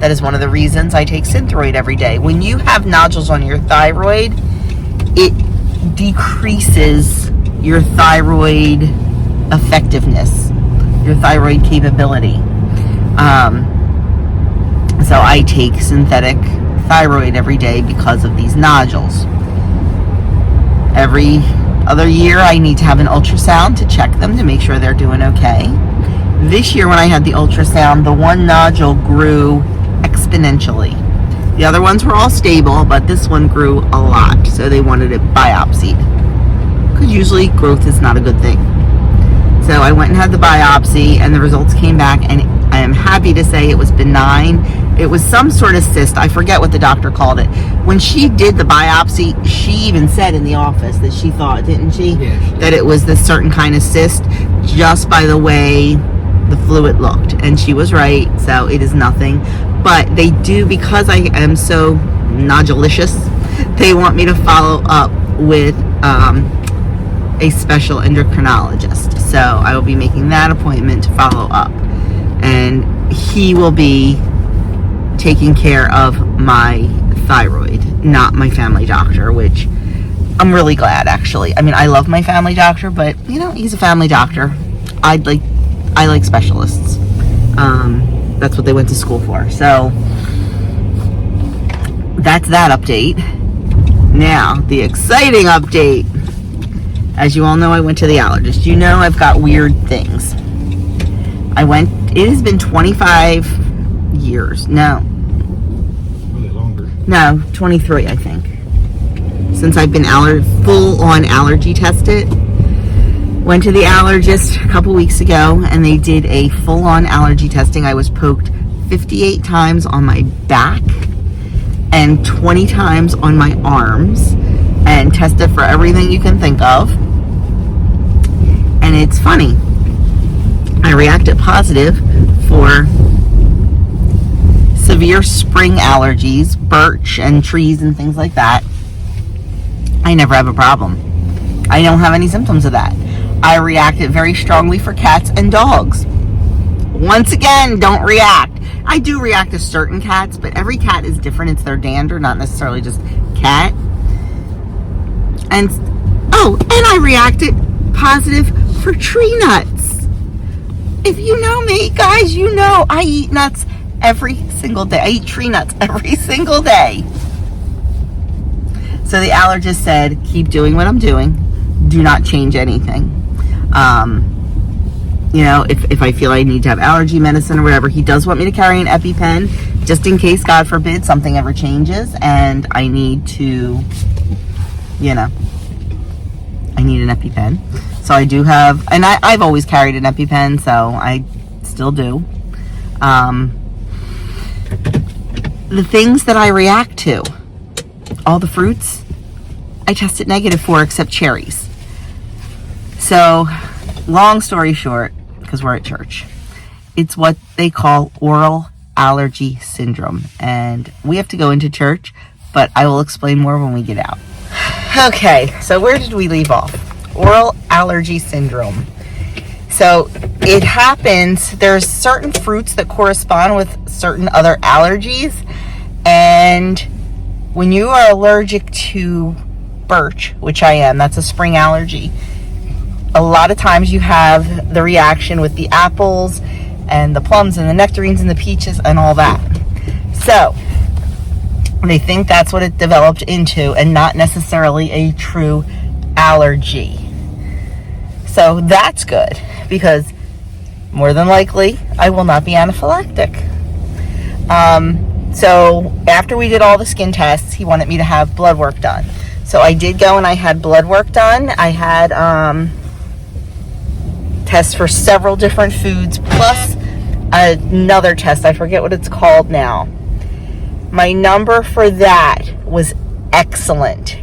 Speaker 1: That is one of the reasons I take Synthroid every day. When you have nodules on your thyroid, it decreases your thyroid effectiveness, your thyroid capability. So I take synthetic thyroid every day because of these nodules. Every other year I need to have an ultrasound to check them to make sure they're doing okay. This year when I had the ultrasound, the one nodule grew exponentially. The other ones were all stable, but this one grew a lot, so they wanted it biopsied. Because usually growth is not a good thing. So I went and had the biopsy, and the results came back, and I am happy to say it was benign. It was some sort of cyst. I forget what the doctor called it. When she did the biopsy, she even said in the office that she thought, didn't she?
Speaker 2: Yeah, she did.
Speaker 1: That it was this certain kind of cyst just by the way the fluid looked. And she was right, so it is nothing. But they do, because I am so nodulicious, they want me to follow up with a special endocrinologist. So I will be making that appointment to follow up. And he will be taking care of my thyroid, not my family doctor, which I'm really glad, actually. I mean, I love my family doctor, but you know, he's a family doctor. I like specialists. That's what they went to school for. So that's that update. Now, the exciting update. As you all know, I went to the allergist. You know I've got weird things. It has been 25 years. No.
Speaker 2: Really longer.
Speaker 1: No, 23, I think. Since I've been full-on allergy tested. Went to the allergist a couple weeks ago, and they did a full-on allergy testing. I was poked 58 times on my back and 20 times on my arms and tested for everything you can think of. And it's funny. I reacted positive for severe spring allergies, birch and trees and things like that. I never have a problem. I don't have any symptoms of that. I reacted very strongly for cats and dogs. Once again, don't react. I do react to certain cats, but every cat is different. It's their dander, not necessarily just cat. And I reacted positive for tree nuts. If you know me, guys, you know I eat nuts every single day. I eat tree nuts every single day. So the allergist said, keep doing what I'm doing. Do not change anything. You know, if I feel I need to have allergy medicine or whatever, he does want me to carry an EpiPen just in case, God forbid, something ever changes and I need to, you know, I need an EpiPen. So I do have, and I've always carried an EpiPen, so I still do. The things that I react to, all the fruits, I tested negative for except cherries. So, long story short, because we're at church, it's what they call oral allergy syndrome. And we have to go into church, but I will explain more when we get out. Okay, so where did we leave off? Oral allergy syndrome. So it happens, there's certain fruits that correspond with certain other allergies. And when you are allergic to birch, which I am, that's a spring allergy, a lot of times you have the reaction with the apples and the plums and the nectarines and the peaches and all that. So they think that's what it developed into and not necessarily a true allergy. So that's good because more than likely I will not be anaphylactic. So after we did all the skin tests, he wanted me to have blood work done. So I did go and I had blood work done. I had tests for several different foods, plus another test. I forget what it's called now. My number for that was excellent.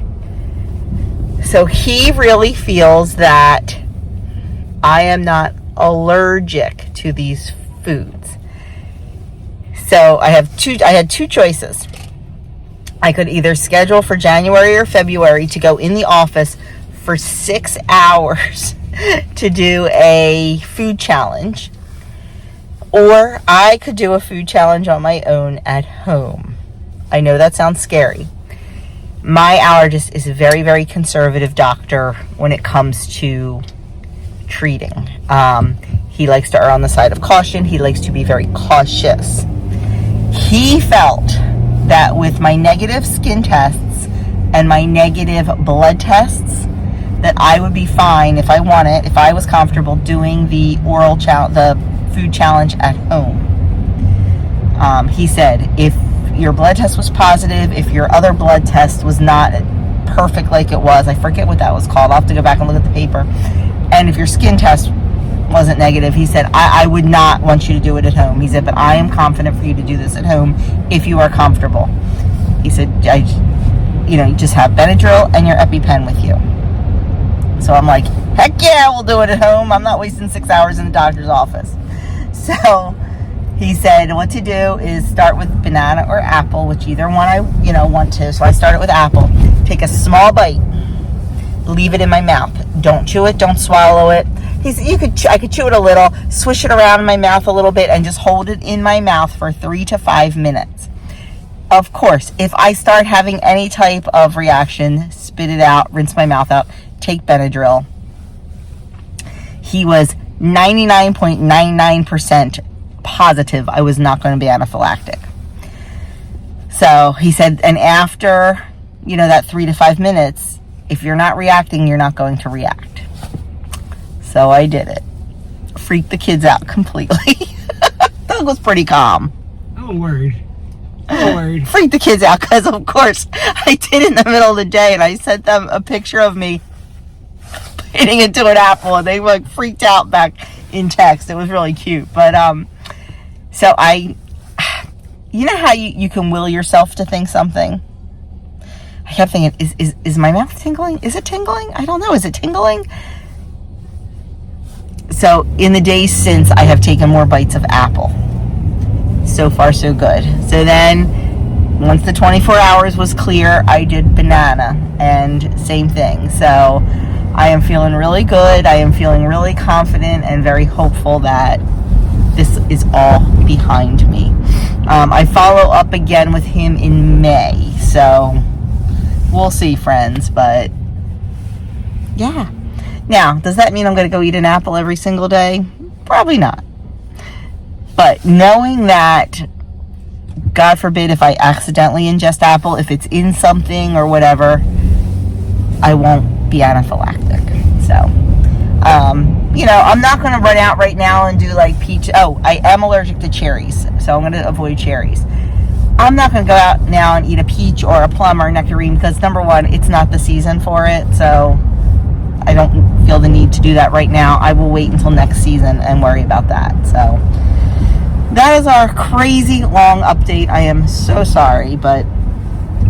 Speaker 1: So he really feels that I am not allergic to these foods. So I had two choices. I could either schedule for January or February to go in the office for 6 hours to do a food challenge, or I could do a food challenge on my own at home. I know that sounds scary. My allergist is a very, very conservative doctor when it comes to treating. He likes to err on the side of caution. He likes to be very cautious. He felt that with my negative skin tests and my negative blood tests, that I would be fine if I was comfortable doing the the food challenge at home. He said, if your blood test was positive, if your other blood test was not perfect like it was, I forget what that was called, I'll have to go back and look at the paper, and if your skin test wasn't negative, he said, I would not want you to do it at home. He said, but I am confident for you to do this at home if you are comfortable. He said, you just have Benadryl and your EpiPen with you. So I'm like, heck yeah, we'll do it at home. I'm not wasting 6 hours in the doctor's office. So he said what to do is start with banana or apple, which either one I want to. So I started with apple. Take a small bite, leave it in my mouth. Don't chew it, don't swallow it. He said I could chew it a little, swish it around in my mouth a little bit, and just hold it in my mouth for 3 to 5 minutes. of course, if I start having any type of reaction, spit it out, rinse my mouth out, take Benadryl. He was 99.99% positive I was not going to be anaphylactic. So he said, and after, that 3 to 5 minutes, if you're not reacting, you're not going to react. So I did it. Freaked the kids out completely. Doug was pretty calm.
Speaker 3: I'm worried.
Speaker 1: Freaked the kids out because, of course, I did it in the middle of the day, and I sent them a picture of me biting into an apple, and they like freaked out back in text. It was really cute. But so you know how you can will yourself to think something? I kept thinking, is my mouth tingling? Is it tingling? I don't know. Is it tingling? So in the days since, I have taken more bites of apple. So far, so good. So then, once the 24 hours was clear, I did banana, and same thing. So I am feeling really good. I am feeling really confident and very hopeful that this is all behind me. I follow up again with him in May, so we'll see, friends. But yeah. Now, does that mean I'm going to go eat an apple every single day? Probably not. But knowing that, God forbid, if I accidentally ingest apple, if it's in something or whatever, I won't be anaphylactic. So, I'm not going to run out right now and do like peach. Oh, I am allergic to cherries, so I'm going to avoid cherries. I'm not going to go out now and eat a peach or a plum or a nectarine because, number one, it's not the season for it. So I don't feel the need to do that right now. I will wait until next season and worry about that. So that is our crazy long update. I am so sorry, but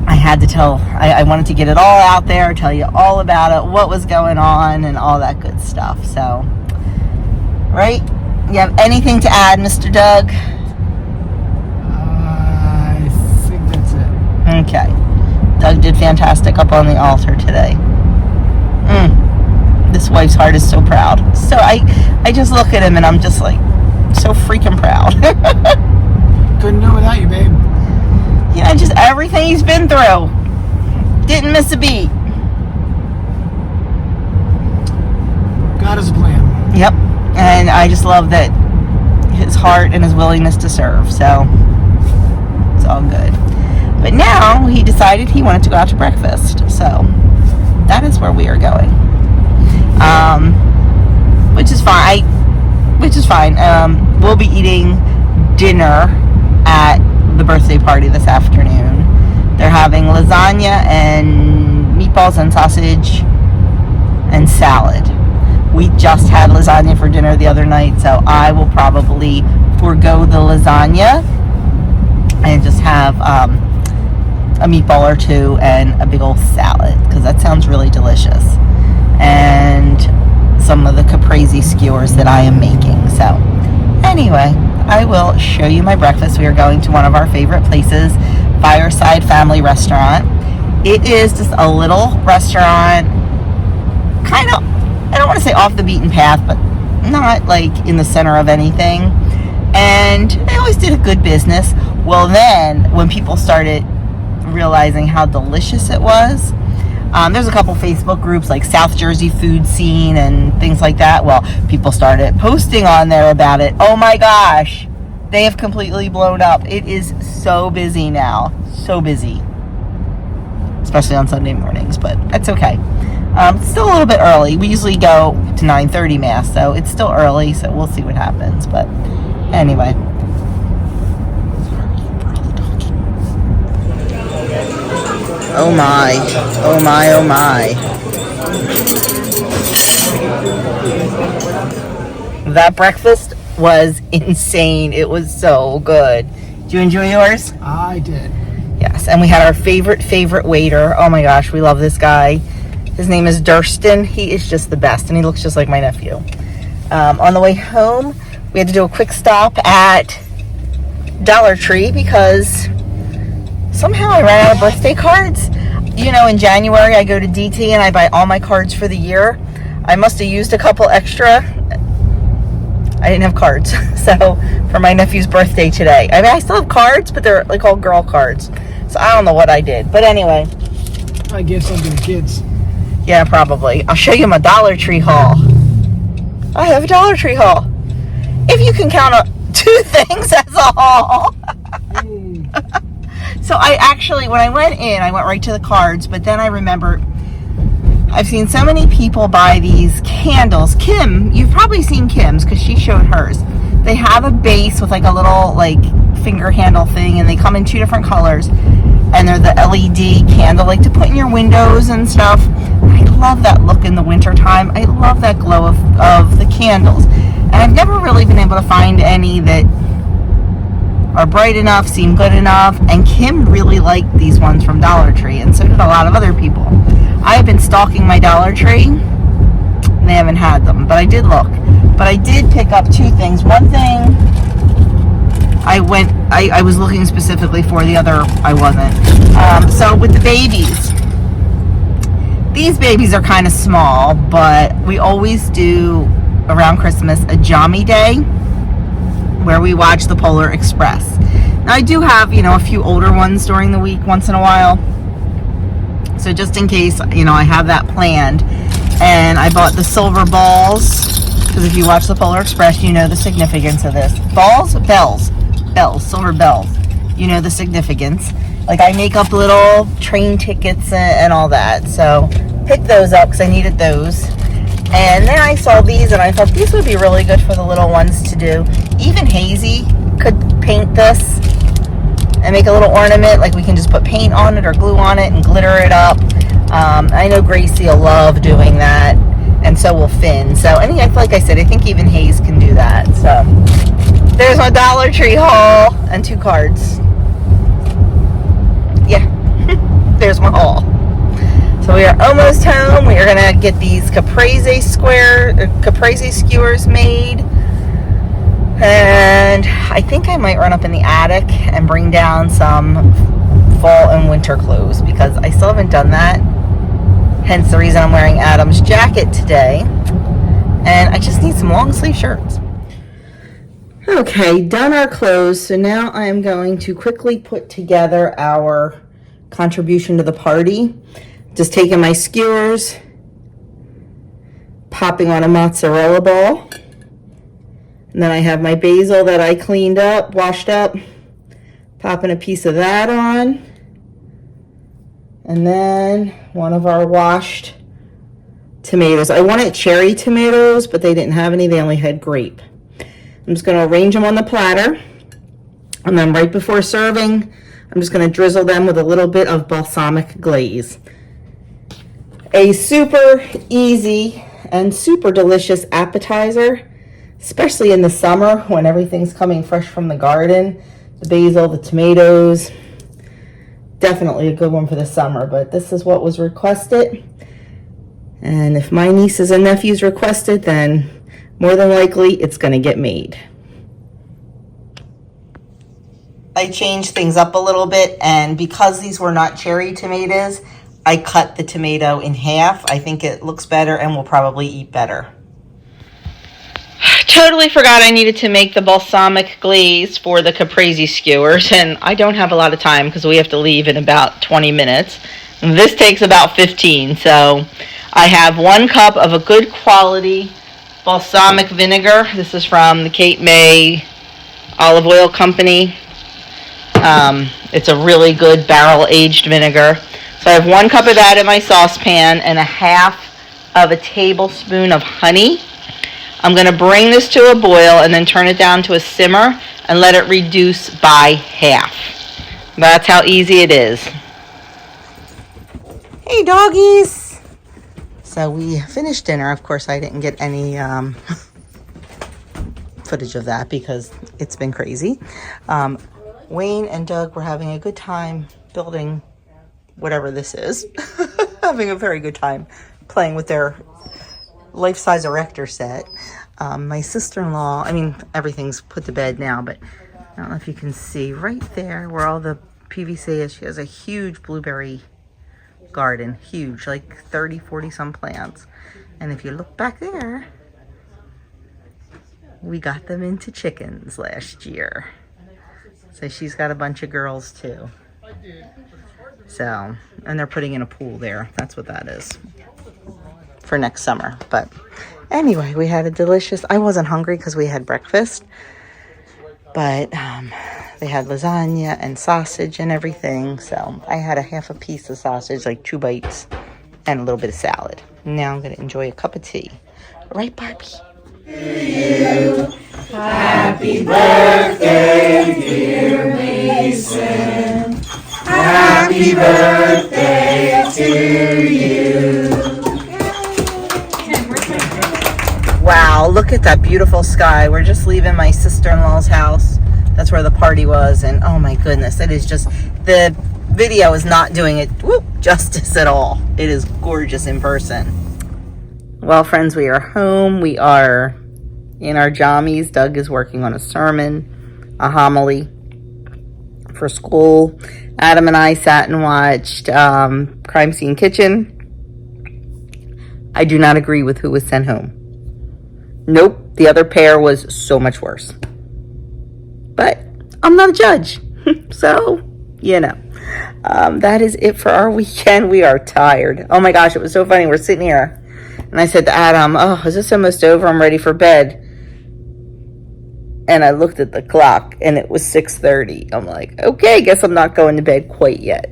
Speaker 1: I had to I wanted to get it all out there, tell you all about it, what was going on, and all that good stuff. So, right? You have anything to add, Mr. Doug?
Speaker 3: I think that's it.
Speaker 1: Okay. Doug did fantastic up on the altar today. This wife's heart is so proud. So I just look at him and I'm just like so freaking proud.
Speaker 3: Couldn't do without you, babe.
Speaker 1: Just everything he's been through. Didn't miss a beat.
Speaker 3: God has a plan.
Speaker 1: Yep. And I just love that his heart and his willingness to serve. So it's all good. But now he decided he wanted to go out to breakfast. So that is where we are going. Which is fine. We'll be eating dinner at the birthday party this afternoon. They're having lasagna and meatballs and sausage and salad. We just had lasagna for dinner the other night, so I will probably forego the lasagna and just have a meatball or two and a big old salad, because that sounds really delicious. And some of the caprese skewers that I am making. So anyway, I will show you my breakfast. We are going to one of our favorite places, Fireside Family Restaurant. It is just a little restaurant, kind of, I don't want to say off the beaten path, but not like in the center of anything. And they always did a good business. Well, then when people started realizing how delicious it was, there's a couple Facebook groups like South Jersey Food Scene and things like that. Well, people started posting on there about it. Oh my gosh, they have completely blown up. It is so busy now. So busy. Especially on Sunday mornings, but that's okay. It's still a little bit early. We usually go to 9:30 Mass, so it's still early, so we'll see what happens. But anyway. Oh my, oh my, oh my. That breakfast was insane. It was so good. Did you enjoy yours?
Speaker 3: I did.
Speaker 1: Yes, and we had our favorite waiter. Oh my gosh, we love this guy. His name is Durston. He is just the best, and he looks just like my nephew. On the way home, we had to do a quick stop at Dollar Tree because somehow I ran out of birthday cards. You know, in January, I go to DT and I buy all my cards for the year. I must have used a couple extra. I didn't have cards. So, for my nephew's birthday today. I mean, I still have cards, but they're like all girl cards. So I don't know what I did. But anyway.
Speaker 3: I gave something to kids.
Speaker 1: Yeah, probably. I'll show you my Dollar Tree haul. I have a Dollar Tree haul. If you can count 2 things as a haul. So I actually, when I went in, I went right to the cards, but then I remembered I've seen so many people buy these candles. Kim, you've probably seen Kim's because she showed hers. They have a base with like a little like finger handle thing, and they come in 2 different colors, and they're the LED candle like to put in your windows and stuff. I love that look in the winter time. I love that glow of the candles, and I've never really been able to find any that are bright enough, seem good enough, and Kim really liked these ones from Dollar Tree, and so did a lot of other people. I have been stalking my Dollar Tree, and they haven't had them, but I did look. But I did pick up 2 things. One thing, I was looking specifically for, the other I wasn't. So with the babies, these babies are kind of small, but we always do, around Christmas, a Jammy Day, where we watch the Polar Express. Now I do have, a few older ones during the week once in a while. So just in case, I have that planned. And I bought the silver balls, because if you watch the Polar Express, you know the significance of this. Bells, silver bells. You know the significance. Like I make up little train tickets and all that. So picked those up because I needed those. And then I saw these and I thought these would be really good for the little ones to do. Even Hazy could paint this and make a little ornament. Like we can just put paint on it or glue on it and glitter it up. I know Gracie will love doing that, and so will Finn. So like I said, I think even Hayes can do that. So there's my Dollar Tree haul and 2 cards. Yeah, there's my haul. So we are almost home. We are gonna get these caprese skewers made. And I think I might run up in the attic and bring down some fall and winter clothes because I still haven't done that. Hence the reason I'm wearing Adam's jacket today. And I just need some long sleeve shirts. Okay, done our clothes. So now I'm going to quickly put together our contribution to the party. Just taking my skewers, popping on a mozzarella ball. And then I have my basil that I cleaned up, washed up, popping a piece of that on. And then one of our washed tomatoes. I wanted cherry tomatoes, but they didn't have any. They only had grape. I'm just going to arrange them on the platter. And then right before serving, I'm just going to drizzle them with a little bit of balsamic glaze. A super easy and super delicious appetizer, especially in the summer when everything's coming fresh from the garden. The basil, the tomatoes, definitely a good one for the summer, but this is what was requested. And if my nieces and nephews requested, then more than likely it's going to get made. I changed things up a little bit, and because these were not cherry tomatoes, I cut the tomato in half. I think it looks better and will probably eat better. Totally forgot I needed to make the balsamic glaze for the caprese skewers, and I don't have a lot of time because we have to leave in about 20 minutes. This takes about 15, so I have 1 cup of a good quality balsamic vinegar. This is from the Cape May Olive Oil Company. It's a really good barrel-aged vinegar. So I have 1 cup of that in my saucepan and a half of a tablespoon of honey. I'm going to bring this to a boil and then turn it down to a simmer and let it reduce by half. That's how easy it is. Hey doggies! So we finished dinner. Of course, I didn't get any footage of that because it's been crazy. Wayne and Doug were having a good time building whatever this is. Having a very good time playing with their life-size erector set. My sister-in-law, everything's put to bed now, but I don't know if you can see right there where all the PVC is. She has a huge blueberry garden, huge, like 30, 40 some plants. And if you look back there, we got them into chickens last year. So she's got a bunch of girls too. So, and they're putting in a pool there. That's what that is for next summer. But anyway, we had a delicious, I wasn't hungry because we had breakfast, but they had lasagna and sausage and everything. So I had a half a piece of sausage, like 2 bites, and a little bit of salad. Now I'm going to enjoy a cup of tea. Right, Barbie?
Speaker 4: Happy birthday, dear Mason. Happy birthday to you.
Speaker 1: Wow, look at that beautiful sky. We're just leaving my sister-in-law's house. That's where the party was. And oh my goodness, it is just, the video is not doing it justice at all. It is gorgeous in person. Well, friends, we are home. We are in our jammies. Doug is working on a sermon, a homily for school. Adam and I sat and watched Crime Scene Kitchen. I do not agree with who was sent home. Nope, the other pair was so much worse. But I'm not a judge. So, you know. That is it for our weekend. We are tired. Oh my gosh, it was so funny. We're sitting here. And I said to Adam, oh, is this almost over? I'm ready for bed. And I looked at the clock, and it was 6:30. I'm like, okay, guess I'm not going to bed quite yet.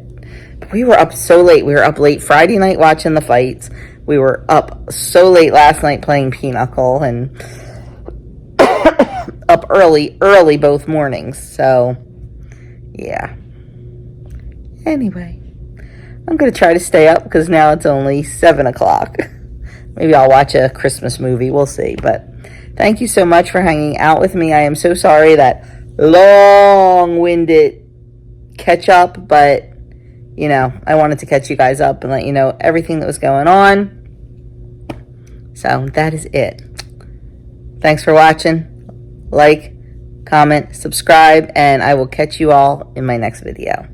Speaker 1: But we were up so late. We were up late Friday night watching the fights. We were up so late last night playing Pinochle, and up early both mornings. So, yeah. Anyway, I'm going to try to stay up because now it's only 7 o'clock. Maybe I'll watch a Christmas movie. We'll see. But thank you so much for hanging out with me. I am so sorry that long-winded catch up, but, you know, I wanted to catch you guys up and let you know everything that was going on. So that is it. Thanks for watching. Like, comment, subscribe, and I will catch you all in my next video.